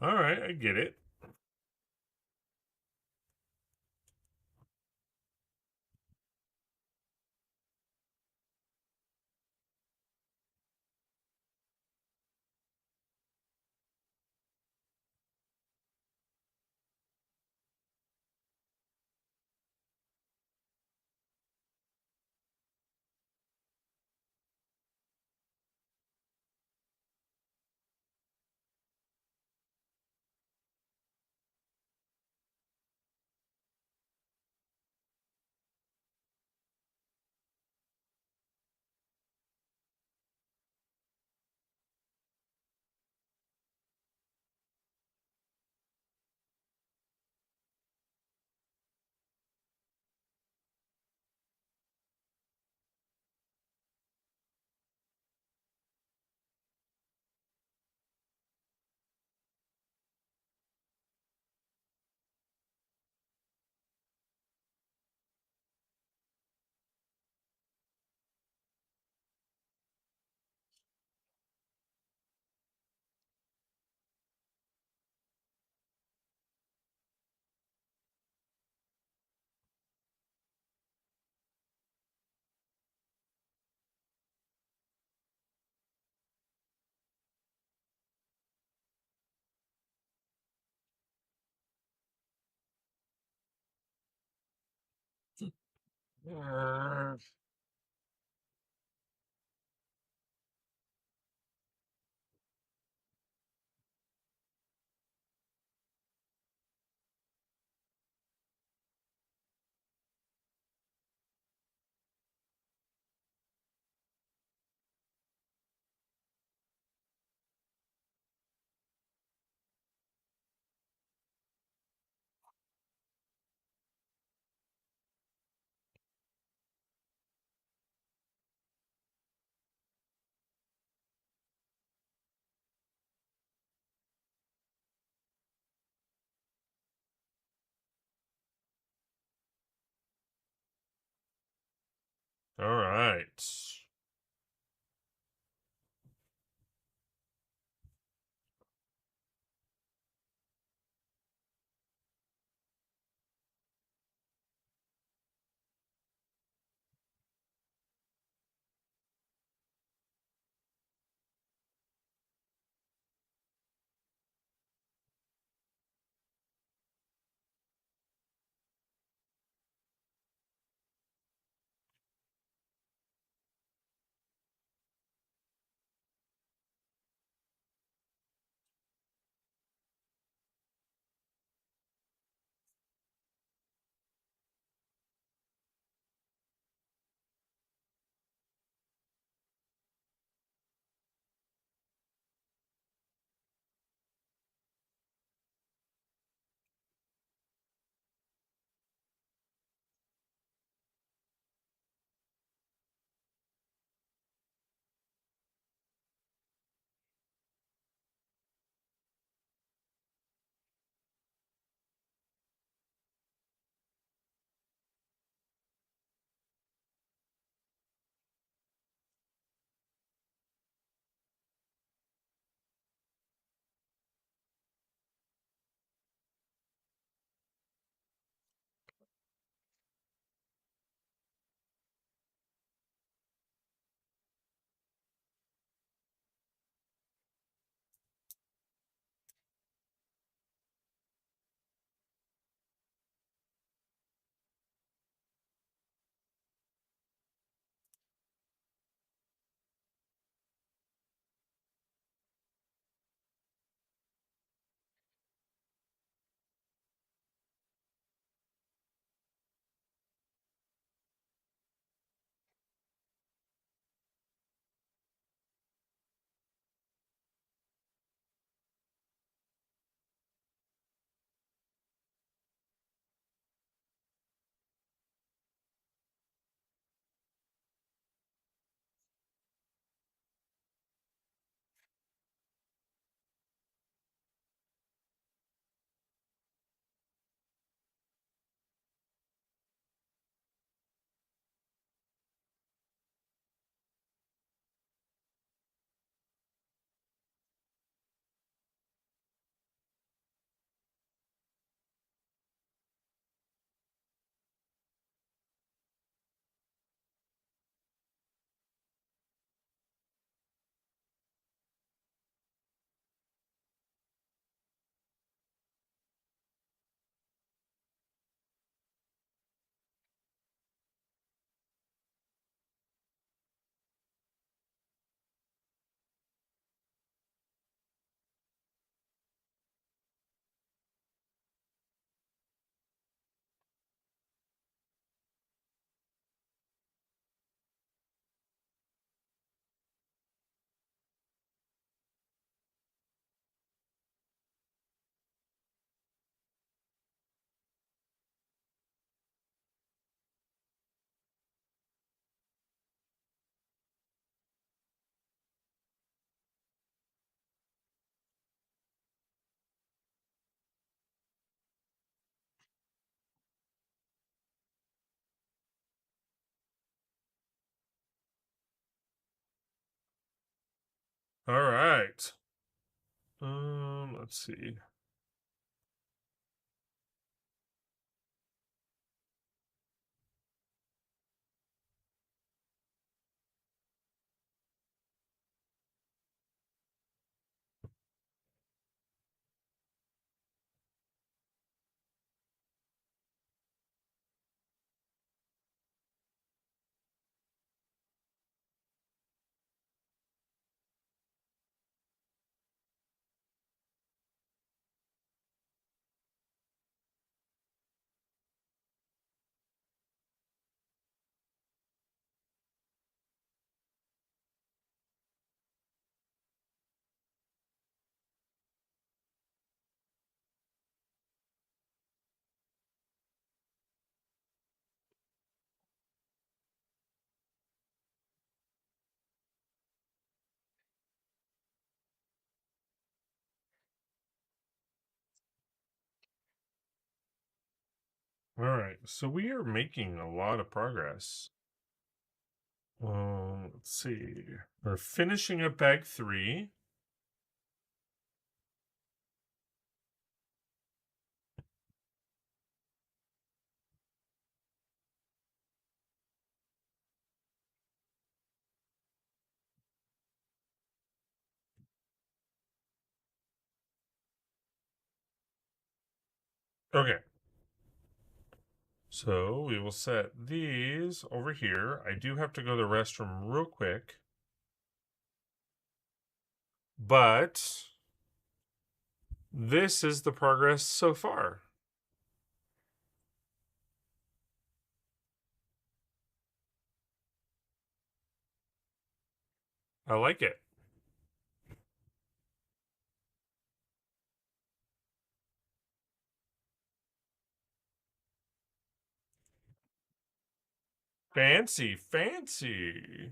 [SPEAKER 2] All right, I get it. All right. All right. Let's see. All right. So we are making a lot of progress. Let's see. We're finishing up bag 3. Okay. So we will set these over here. I do have to go to the restroom real quick. But this is the progress so far. I like it. Fancy, fancy.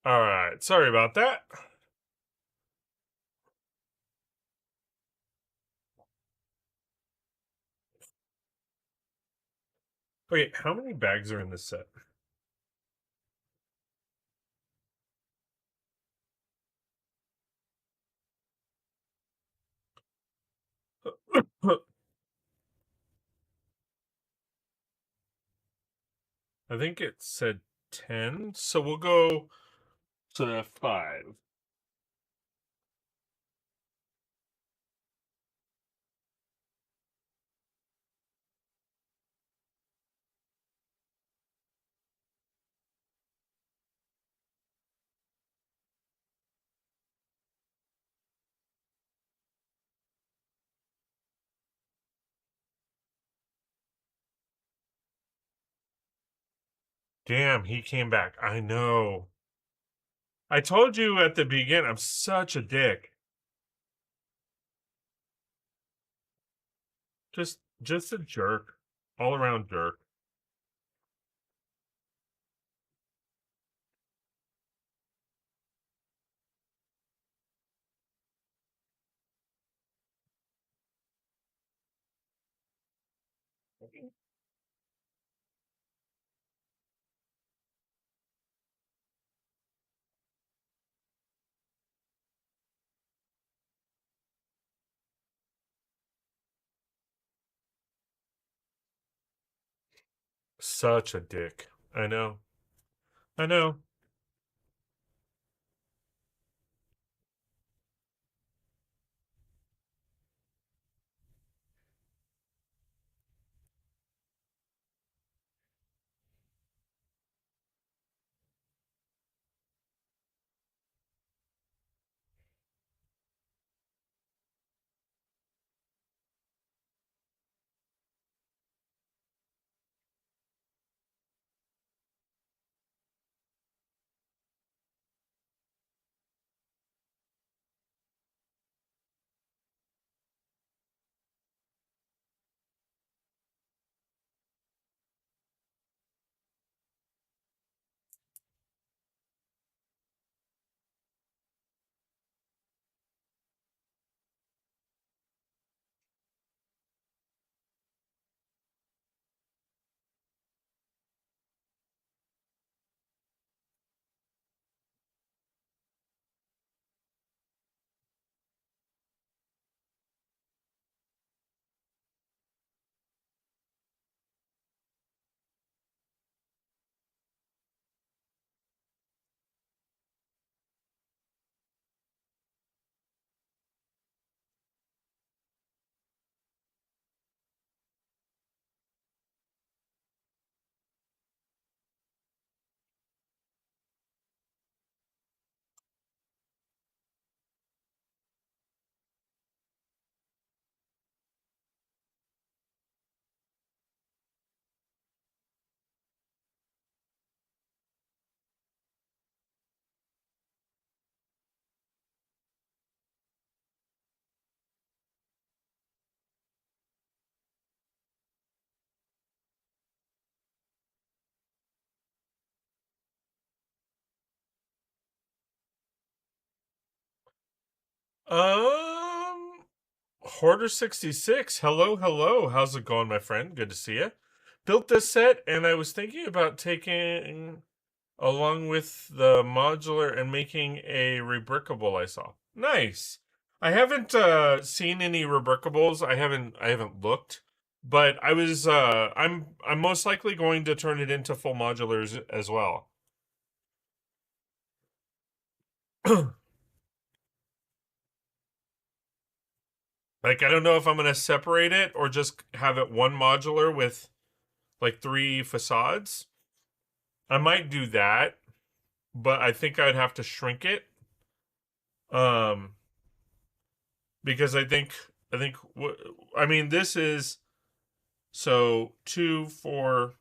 [SPEAKER 2] All right, sorry about that. Wait, how many bags are in this set? I think it said 10, so we'll go to 5. Damn, he came back. I know. I told you at the beginning, I'm such a dick. Just a jerk. All around jerk. Such a dick. I know. I know. Hoarder 66. Hello, hello. How's it going, my friend? Good to see you. Built this set, and I was thinking about taking along with the modular and making a rebrickable I saw. Nice. I haven't seen any rebrickables. I haven't looked, but I'm most likely going to turn it into full modulars as well. Like, I don't know if I'm going to separate it or just have it one modular with like 3 facades. I might do that, but I think I'd have to shrink it. Um because I mean, this is so 2, 4,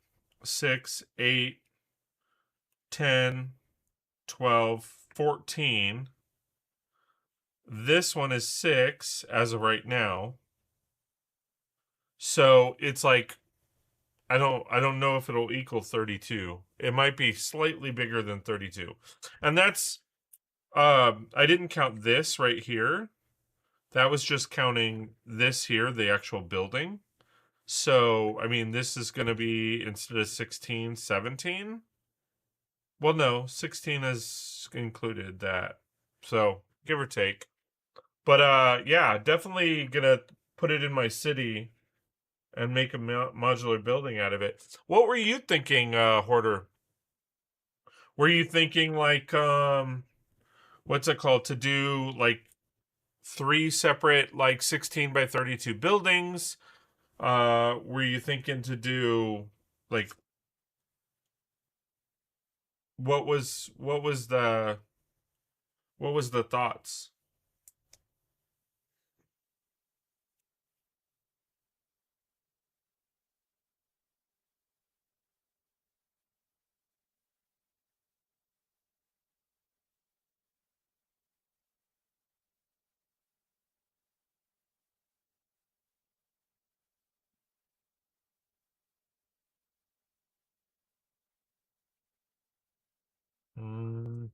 [SPEAKER 2] 6, 8, 10, 12, 14. This one is 6 as of right now. So it's like I don't know if it'll equal 32. It might be slightly bigger than 32. And that's I didn't count this right here. That was just counting this here, the actual building. So, I mean, this is going to be instead of 16, 17. Well, no, 16 is included that. So, give or take. But yeah, definitely going to put it in my city and make a modular building out of it. What were you thinking, Hoarder? Were you thinking like what's it called, to do like 3 separate like 16 by 32 buildings? Were you thinking to do like what was the what was the thoughts? Mm,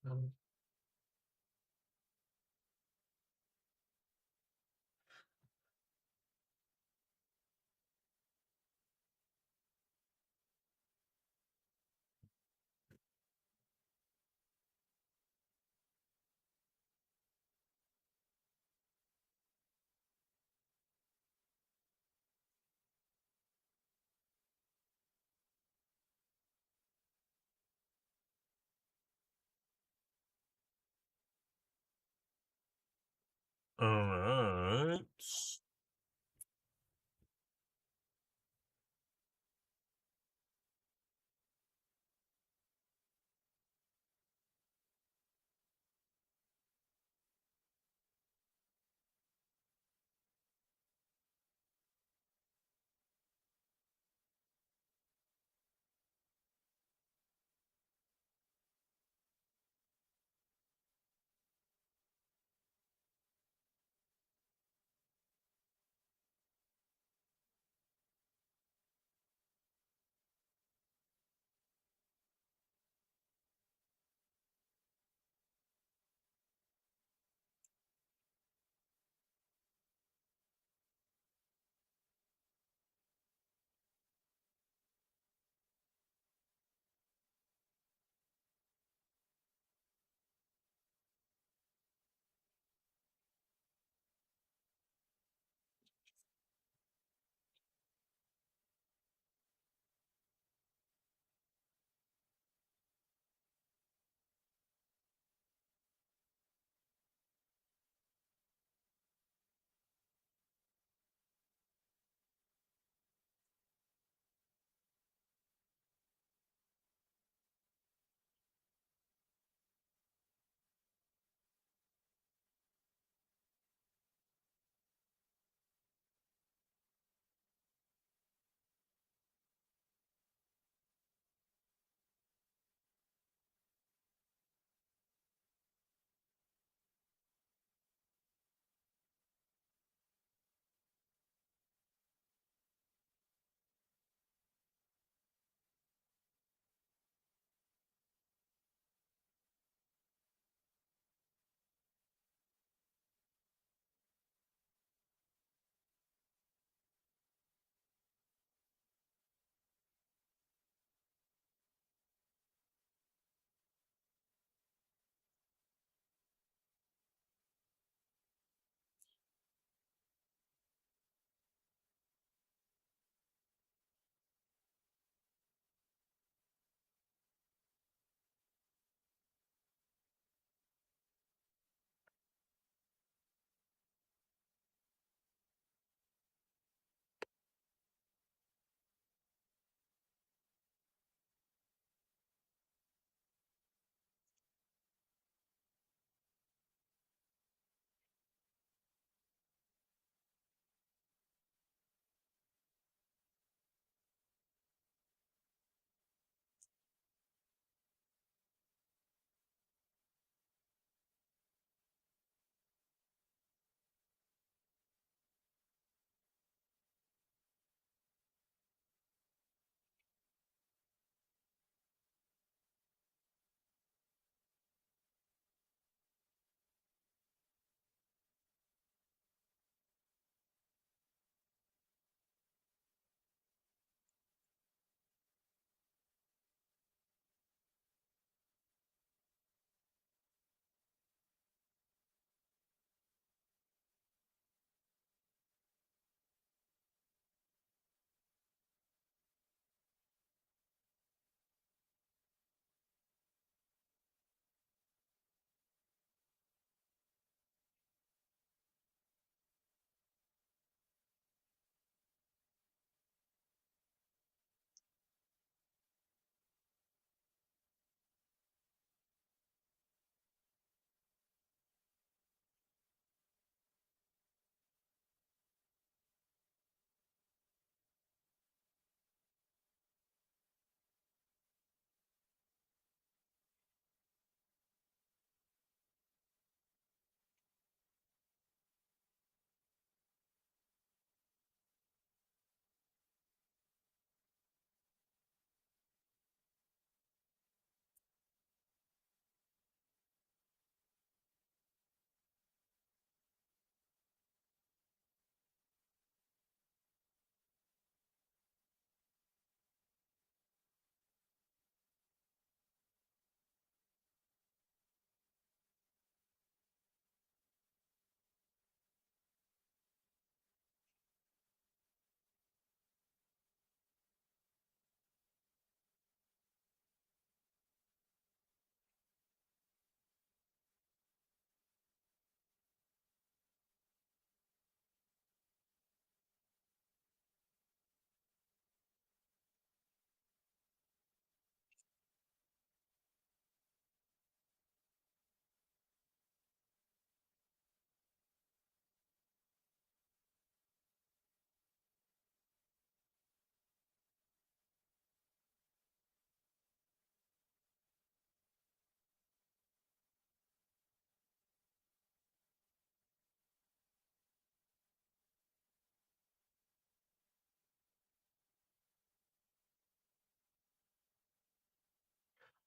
[SPEAKER 2] all right.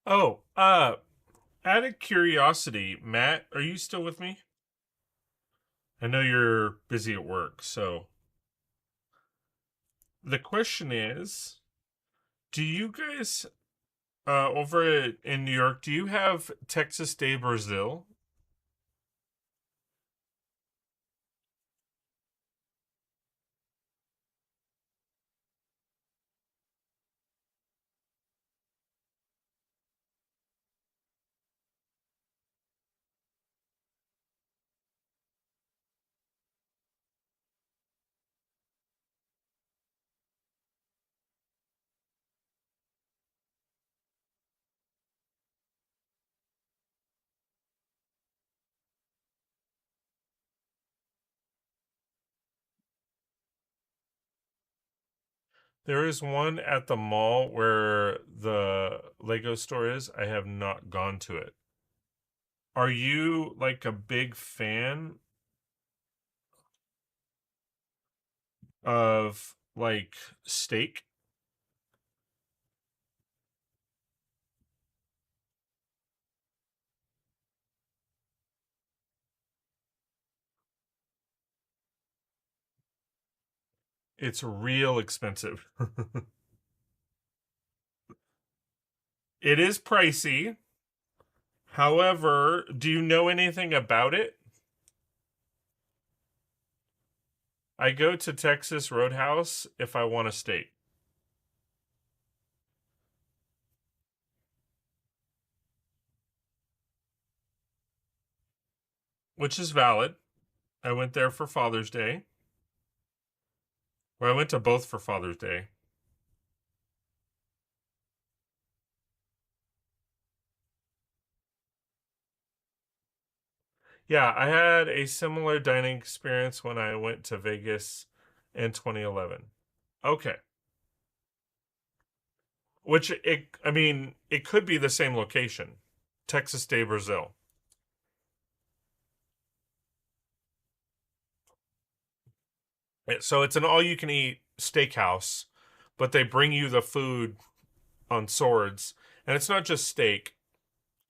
[SPEAKER 2] Oh, out of curiosity, Matt, are you still with me? I know you're busy at work, so the question is, do you guys over in New York, do you have Texas de Brazil? There is one at the mall where the Lego store is. I have not gone to it. Are you like a big fan of like steak? It's real expensive. It is pricey. However, do you know anything about it? I go to Texas Roadhouse if I want a steak, which is valid. I went there for Father's Day. Well, I went to both for Father's Day. Yeah, I had a similar dining experience when I went to Vegas in 2011. Okay. I mean, it could be the same location. Texas de Brazil. So it's an all you can eat steakhouse, but they bring you the food on swords. And it's not just steak.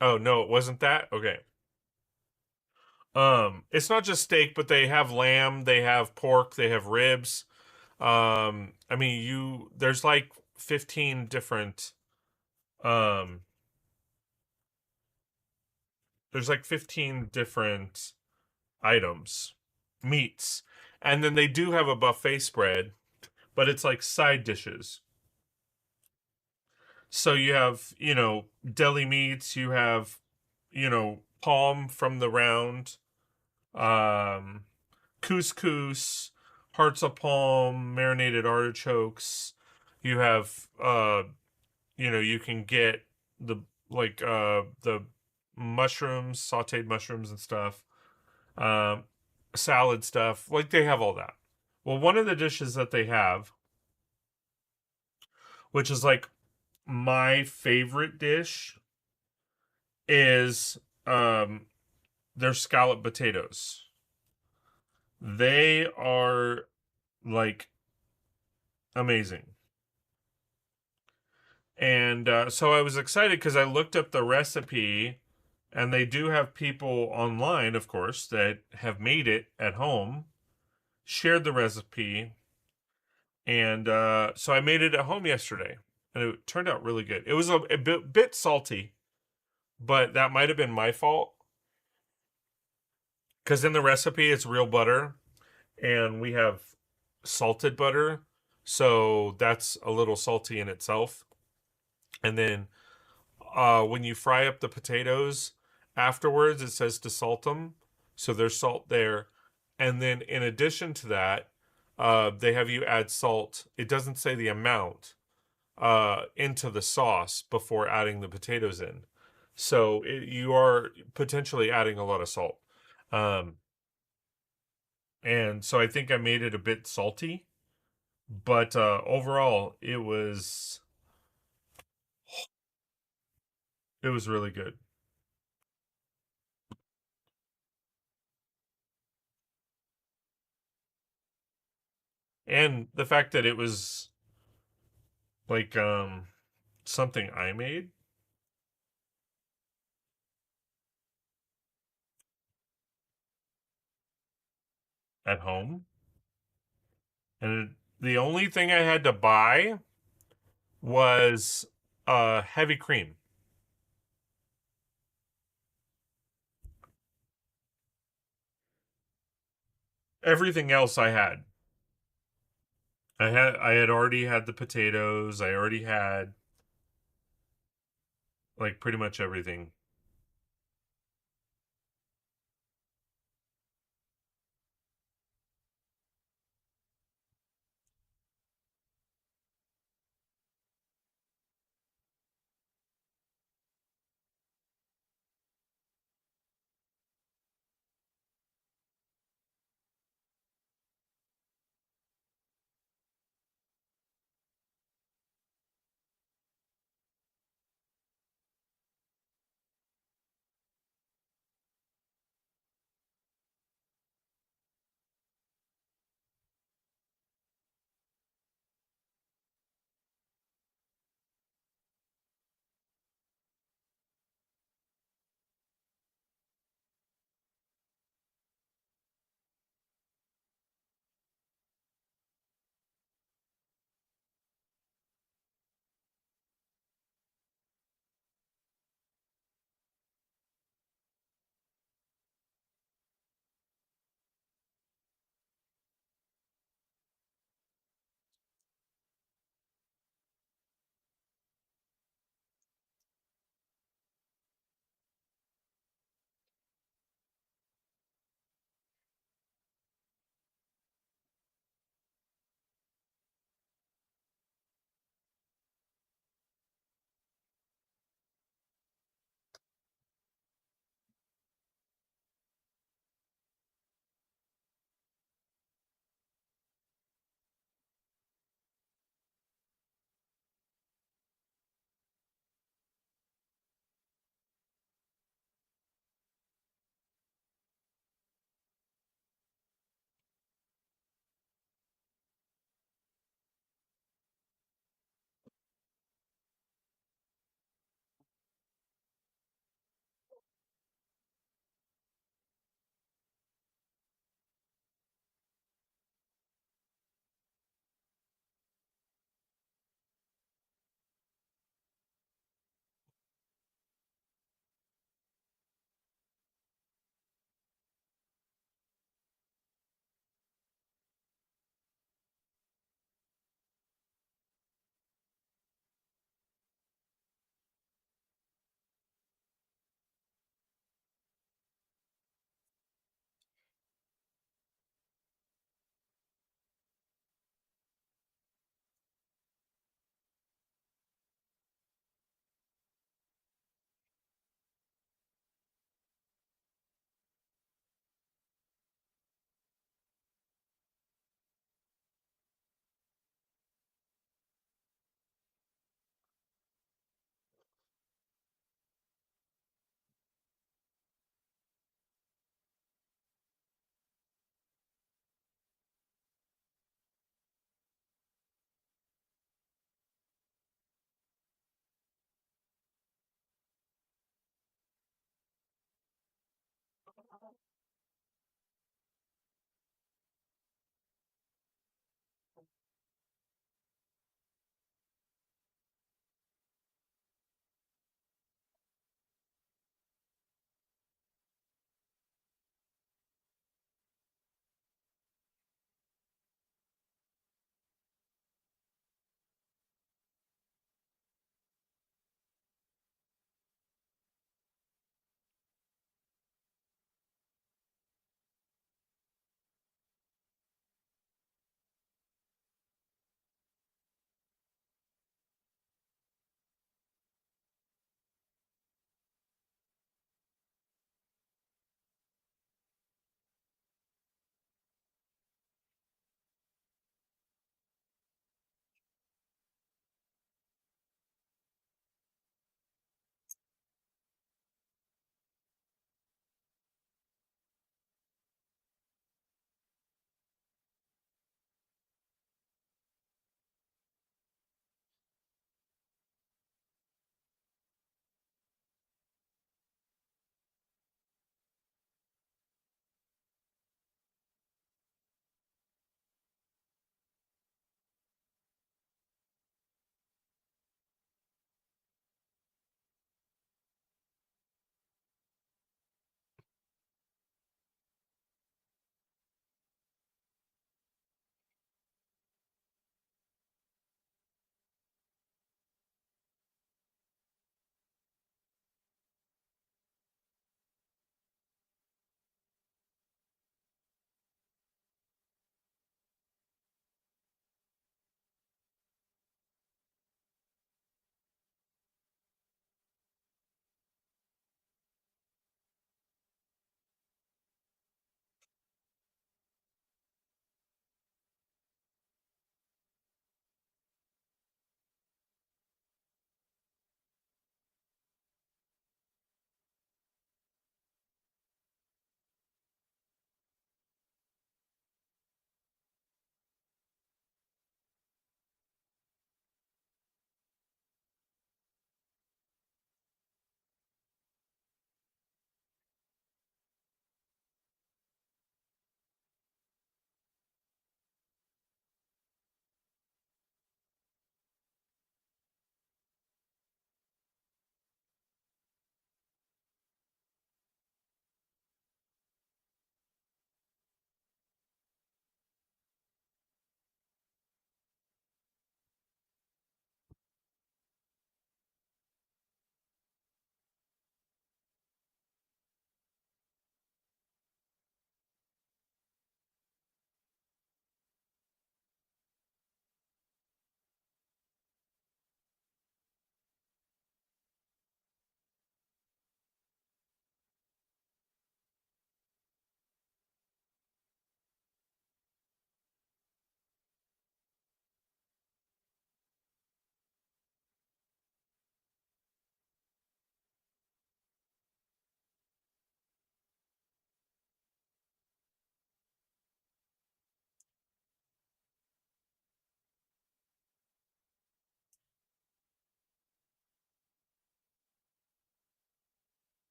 [SPEAKER 2] Oh, no, it wasn't that? Okay. It's not just steak, but they have lamb, they have pork, they have ribs. I mean, you there's like 15 different um there's like 15 different items, meats. And then they do have a buffet spread, but it's like side dishes. So you have, deli meats, you have, palm from the round, um, couscous, hearts of palm, marinated artichokes. You have, you can get the the mushrooms, sautéed mushrooms and stuff, um, salad stuff. Like they have all that. Well, one of the dishes that they have, which is like my favorite dish, is their scallop potatoes. They are like amazing. And so I was excited because I looked up the recipe, and they do have people online, of course, that have made it at home, shared the recipe, and so I made it at home yesterday, and it turned out really good. It was a bit salty, but that might have been my fault because in the recipe it's real butter, and we have salted butter, so that's a little salty in itself. And then when you fry up the potatoes afterwards, it says to salt them, so there's salt there. And then in addition to that, they have you add salt. It doesn't say the amount into the sauce before adding the potatoes in, so you are potentially adding a lot of salt. Um, and so I think I made it a bit salty, but overall it was really good. And the fact that it was like something I made, at home. And the only thing I had to buy was heavy cream. Everything else I had. I had already had the potatoes. I already had like pretty much everything.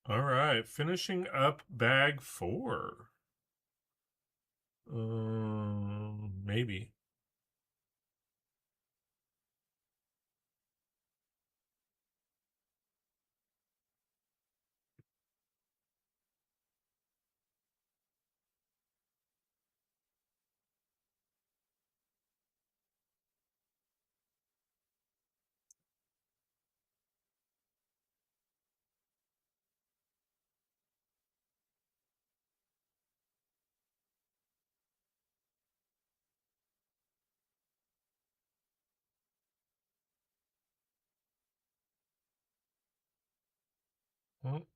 [SPEAKER 2] All right, finishing up bag 4. Maybe. Well,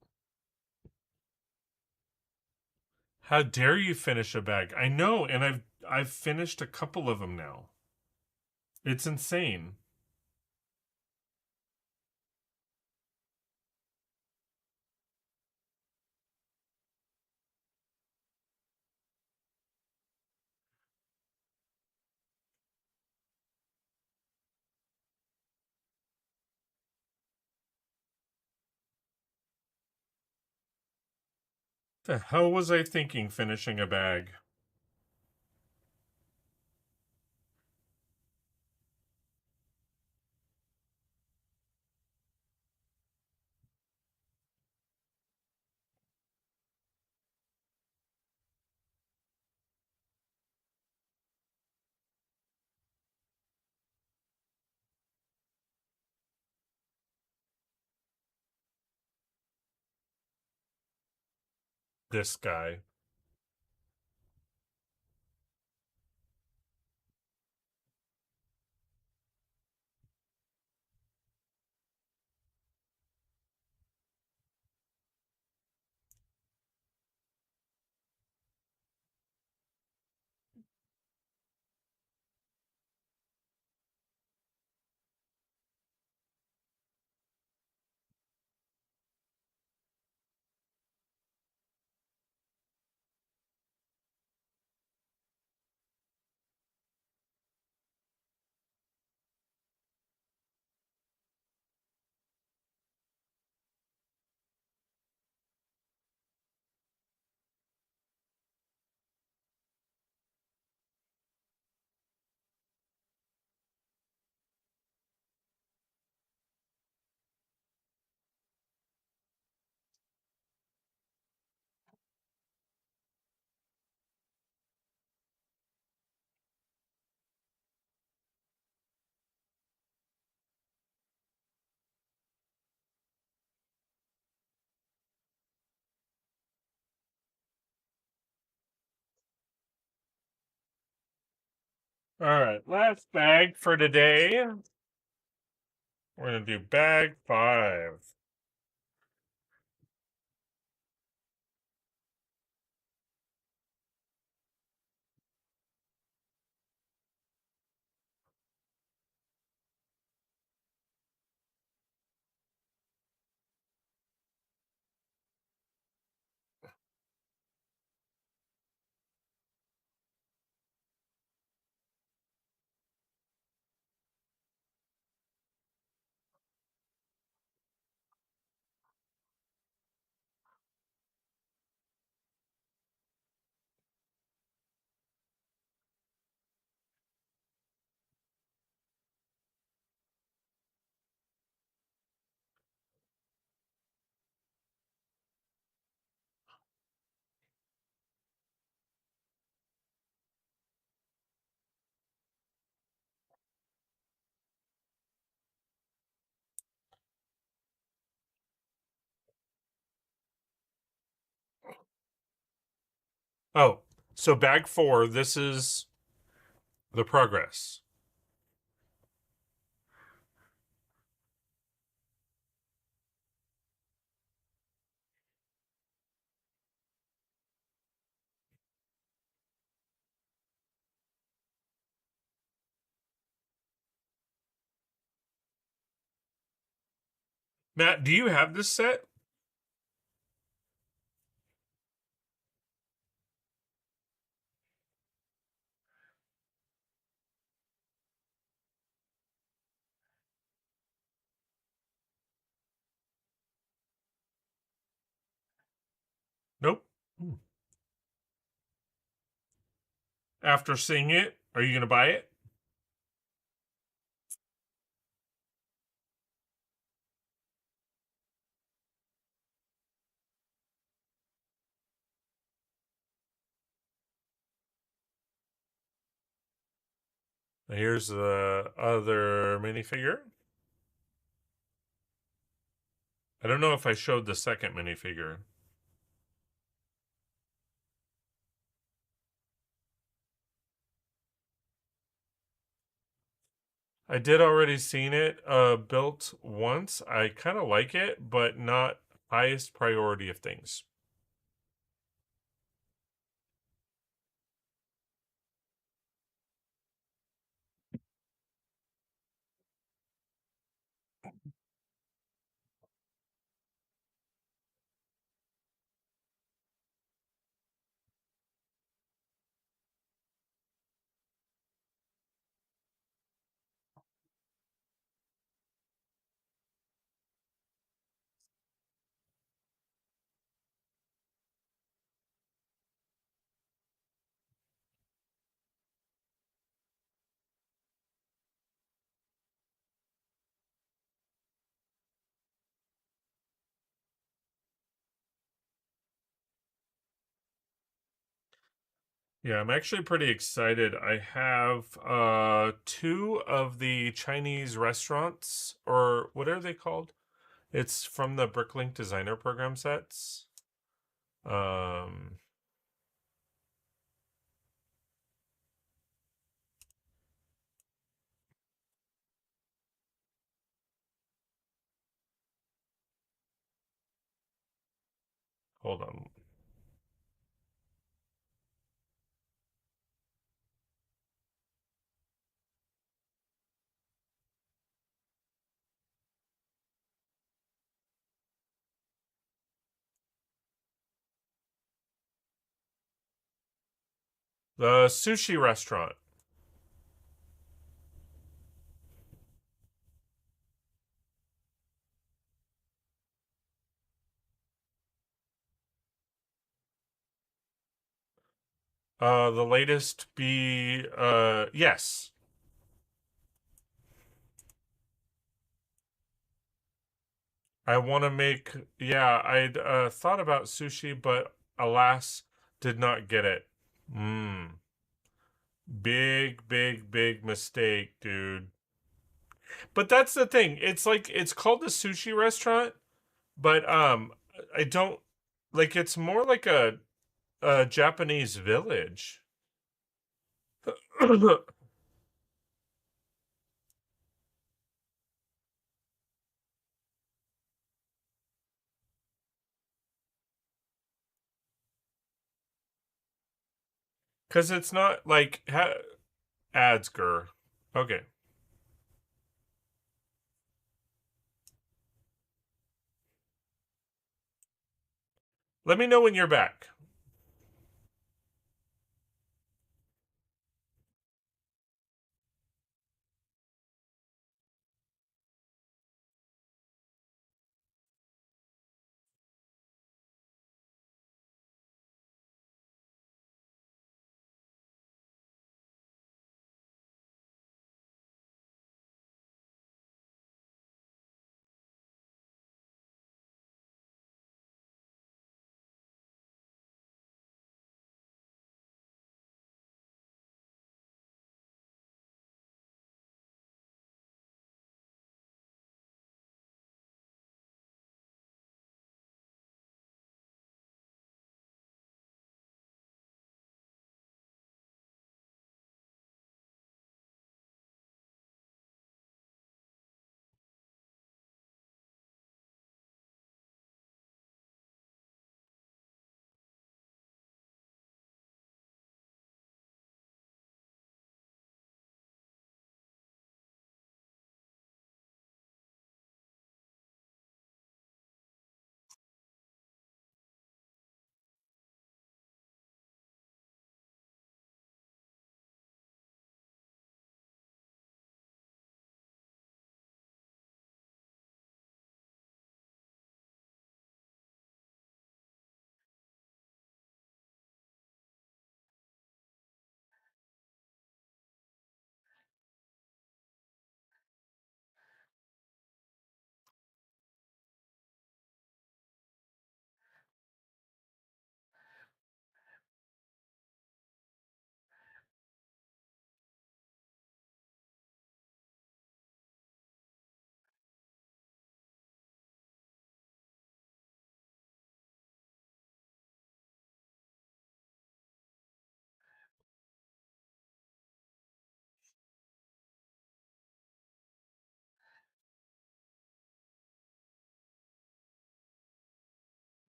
[SPEAKER 2] how dare you finish a bag? I know, and I've finished a couple of them now. It's insane. The hell was I thinking finishing a bag? This guy. All right, last bag for today. We're gonna do bag 5. Oh, so bag 4, this is the progress. Matt, do you have this set? After seeing it, are you going to buy it? Here's the other minifigure. I don't know if I showed the second minifigure. I did already seen it built once. I kind of like it, but not highest priority of things. Yeah, I'm actually pretty excited. I have two of the Chinese restaurants, or what are they called? It's from the Bricklink designer program sets. Um Hold on. The sushi restaurant. The latest be yes. I want to make, yeah, I'd thought about sushi, but alas, did not get it. Big mistake, dude. But that's the thing. It's like it's called the sushi restaurant, but I don't like it's more like a Japanese village. Cuz it's not like Adsger. Okay. Let me know when you're back.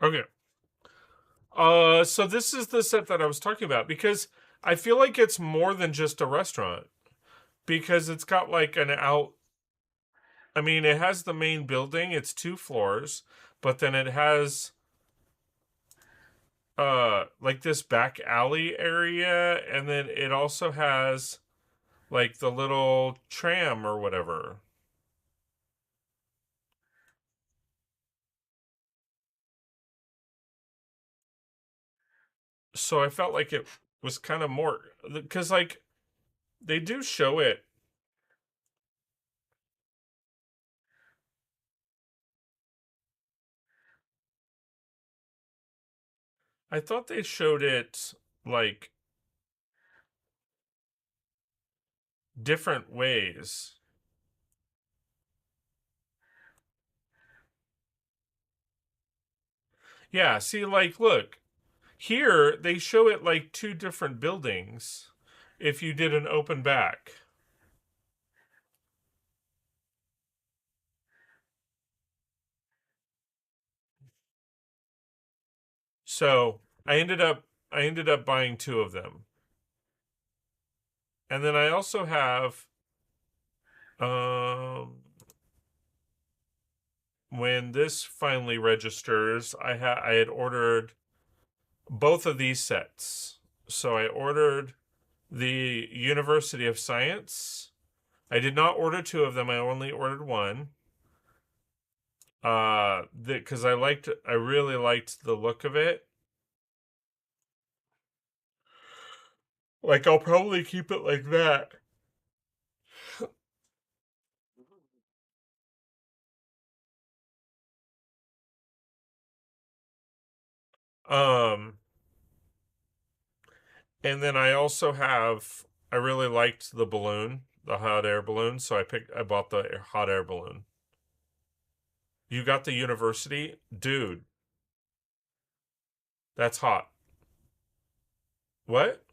[SPEAKER 2] Okay. So this is the set that I was talking about because I feel like it's more than just a restaurant because it's got like an out. I mean, it has the main building. It's 2 floors, but then it has like this back alley area, and then it also has like the little tram or whatever. So I felt like it was kind of more because like they do show it. I thought they showed it like different ways. Yeah, see, like, look, here they show it like two different buildings if you did an open back. So I ended up buying two of them. And then I also have um when this finally registers, I had ordered both of these sets. So I ordered the University of Science. I did not order two of them. I only ordered one. Because I really liked the look of it. Like I'll probably keep it like that. Um, and then I really liked the balloon, the hot air balloon, so I bought the hot air balloon. You got the university, dude. That's hot. What?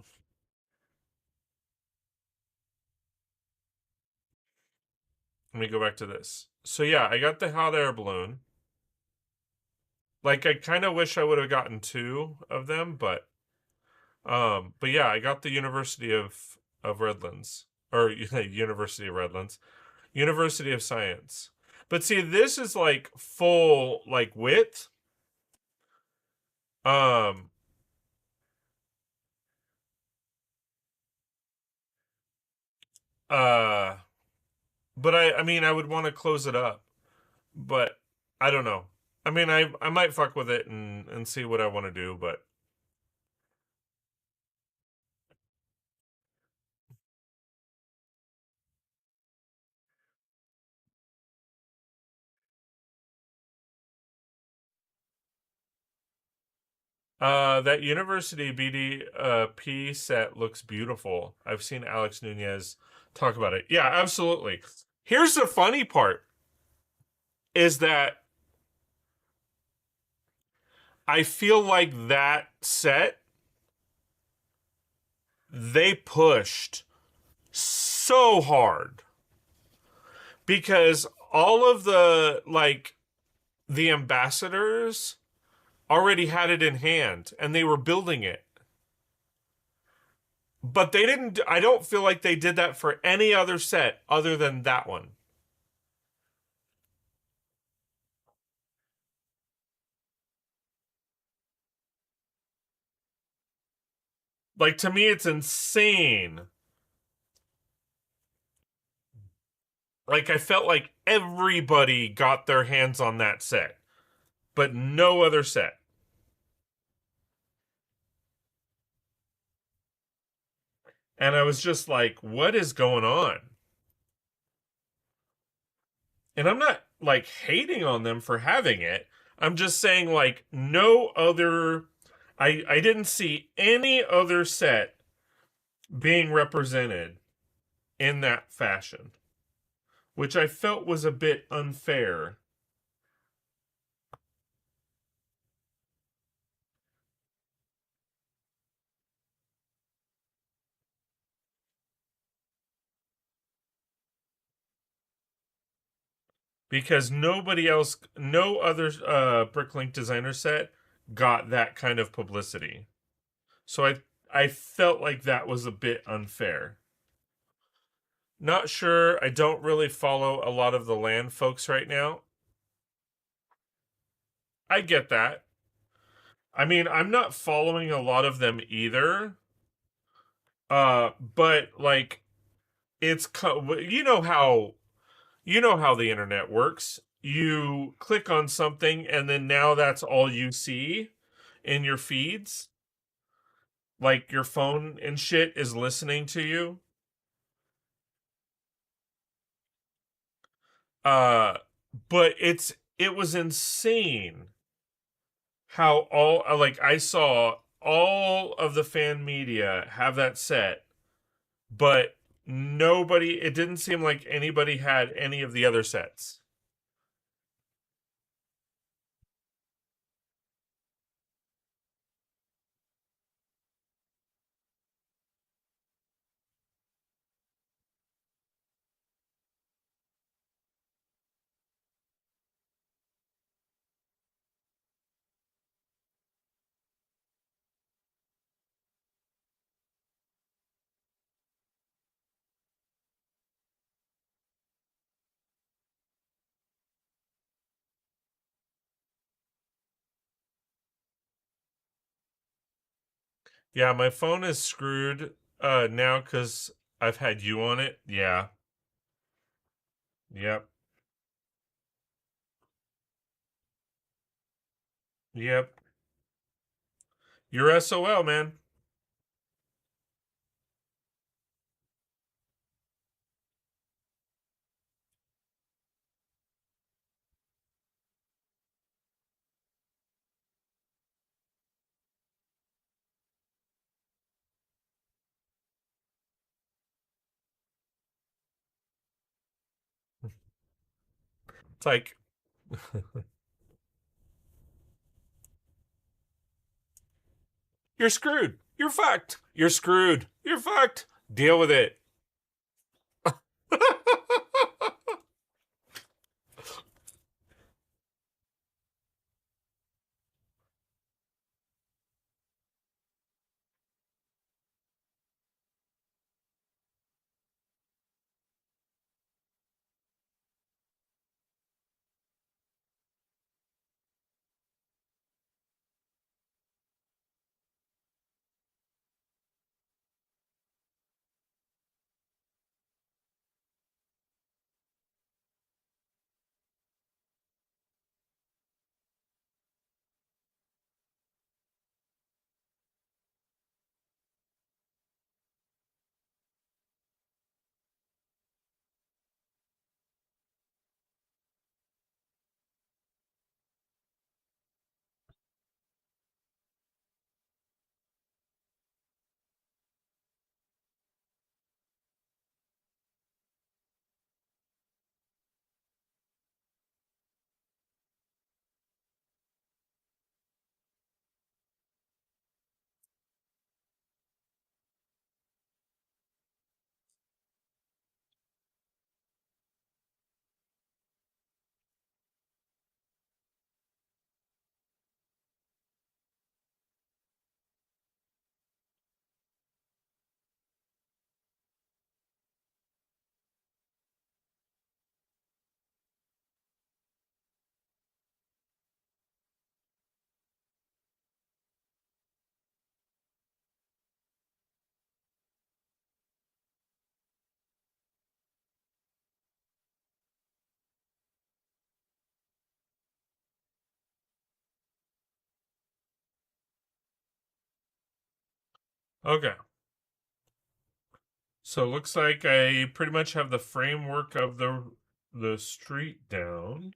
[SPEAKER 2] Let me go back to this. So yeah, I got the hot air balloon. Like I kind of wish I would have gotten two of them, but yeah, I got the University of Redlands or University of Redlands, University of Science. But see, this is like full like width. Um, uh, but I mean, I would want to close it up, but I don't know. I mean, I might fuck with it and see what I want to do, but that University BDP set looks beautiful. I've seen Alex Nunez talk about it. Yeah, absolutely. Here's the funny part is that I feel like that set they pushed so hard because all of the ambassadors already had it in hand and they were building it. But they didn't I don't feel like they did that for any other set other than that one. Like to me it's insane. Like I felt like everybody got their hands on that set, but no other set. And I was just like, what is going on? And I'm not like hating on them for having it. I'm just saying like no other I didn't see any other set being represented in that fashion, which I felt was a bit unfair. because nobody else, no other Bricklink designer set got that kind of publicity. So I felt like that was a bit unfair. Not sure. I don't really follow a lot of the land folks right now. I get that. I mean, I'm not following a lot of them either. But like you know how the internet works. You click on something and then now that's all you see in your feeds. Like your phone and shit is listening to you. Uh but it was insane how all like I saw all of the fan media have that set, but nobody, it didn't seem like anybody had any of the other sets. Yeah, my phone is screwed now cuz I've had you on it. Yeah. Yep. Yep. You're SOL, man. It's like you're screwed. You're fucked. You're screwed. You're fucked. Deal with it. Okay. So it looks like I pretty much have the framework of the street down.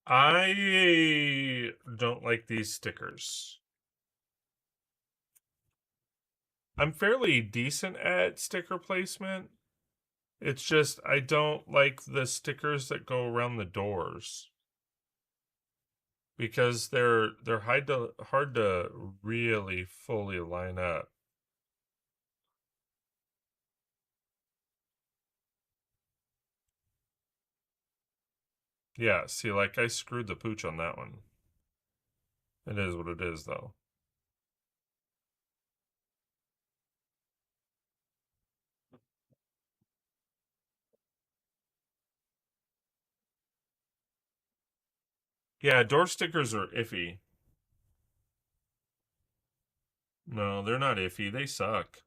[SPEAKER 2] I don't like these stickers. I'm fairly decent at sticker placement. It's just I don't like the stickers that go around the doors because they're hard to really fully line up. Yeah, see, like I screwed the pooch on that one. It is what it is, though. Yeah, door stickers are iffy. No, they're not iffy. They suck.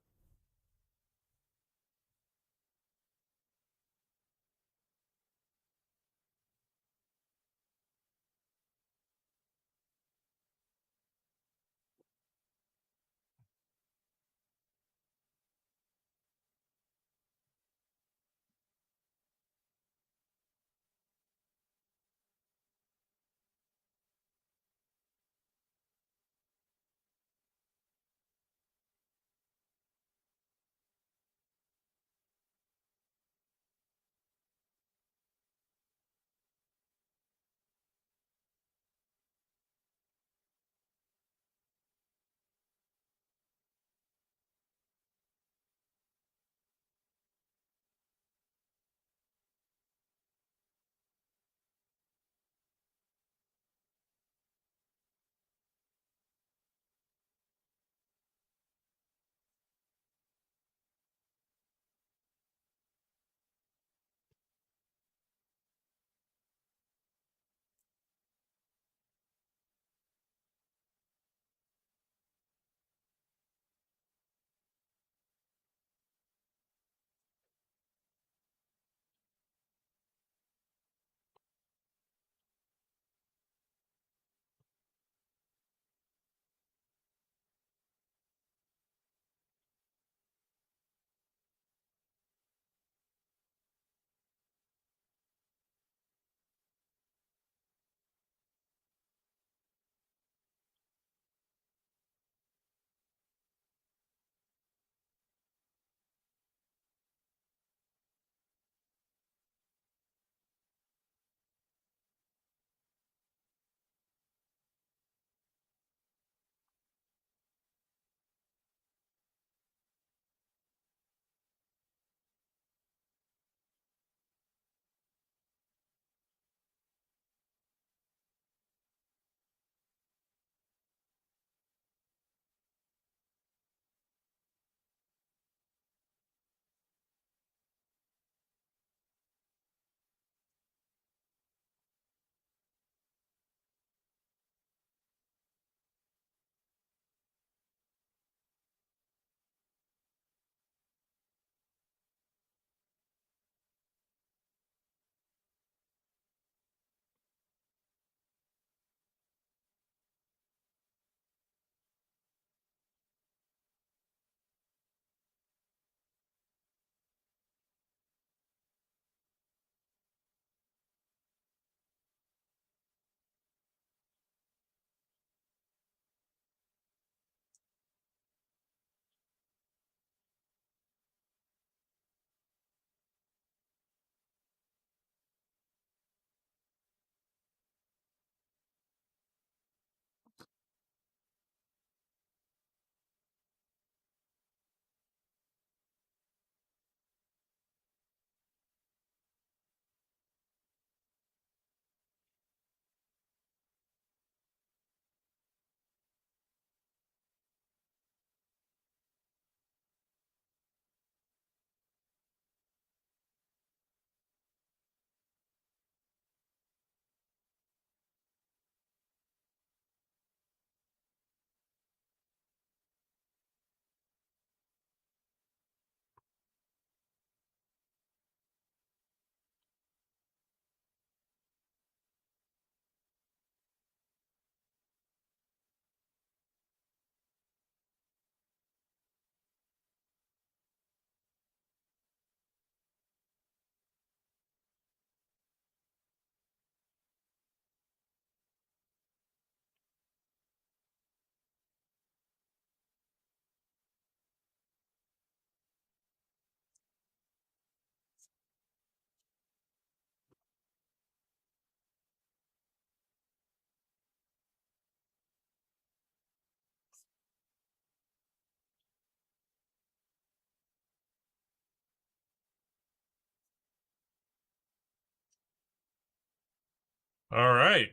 [SPEAKER 2] All right.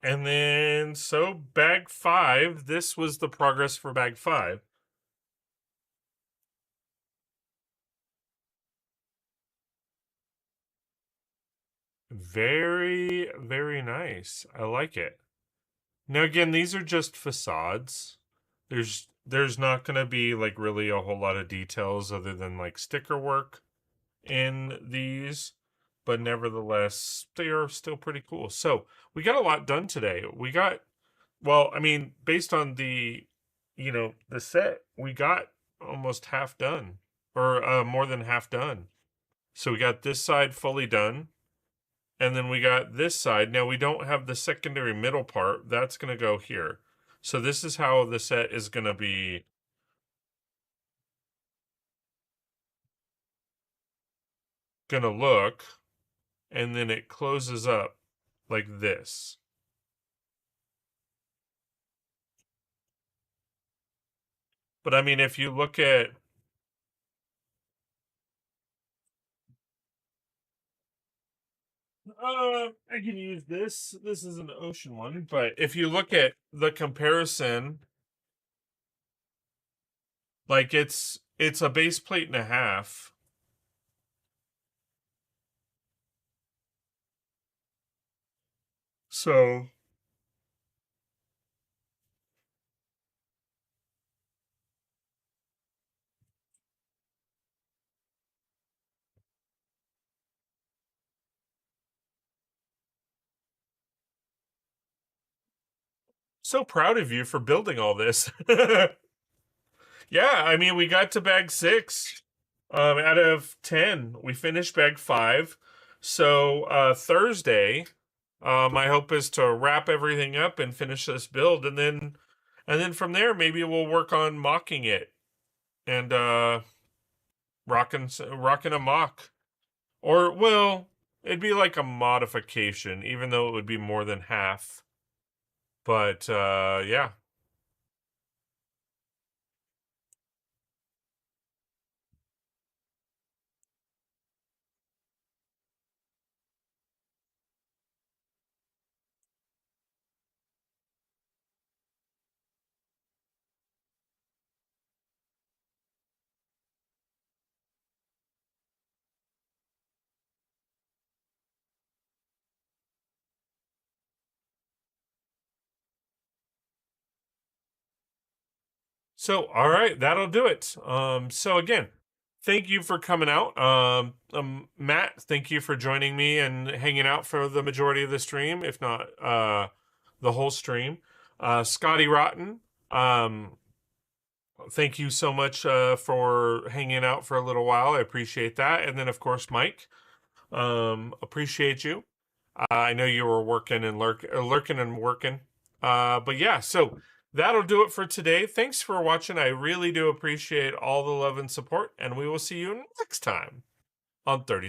[SPEAKER 2] And then, so bag 5, this was the progress for bag 5. Very, very nice. I like it. Now, again, these are just facades. There's not going to be like really a whole lot of details other than like sticker work in these, but nevertheless, they are still pretty cool. So we got a lot done today. Well, I mean, based on the set, we got almost half done, or more than half done. So we got this side fully done, and then we got this side. Now we don't have the secondary middle part. That's going to go here. So this is how the set is going to be going to look, and then it closes up like this. But I mean, if you look at I can use this. This is an ocean one, but if you look at the comparison, like it's a base plate and a half. So so proud of you for building all this. Yeah, I mean we got to bag 6 out of 10. We finished bag 5. So Thursday, my hope is to wrap everything up and finish this build, and then from there maybe we'll work on mocking it and rocking a mock. Or, well, it'd be like a modification, even though it would be more than half. But, yeah. So, all right, that'll do it. So again, thank you for coming out. Matt, thank you for joining me and hanging out for the majority of the stream, if not the whole stream. Scotty Rotten, thank you so much for hanging out for a little while. I appreciate that. And then, of course, Mike, appreciate you. I know you were working and lurking and working. But yeah, so that'll do it for today. Thanks for watching. I really do appreciate all the love and support, and we will see you next time on 30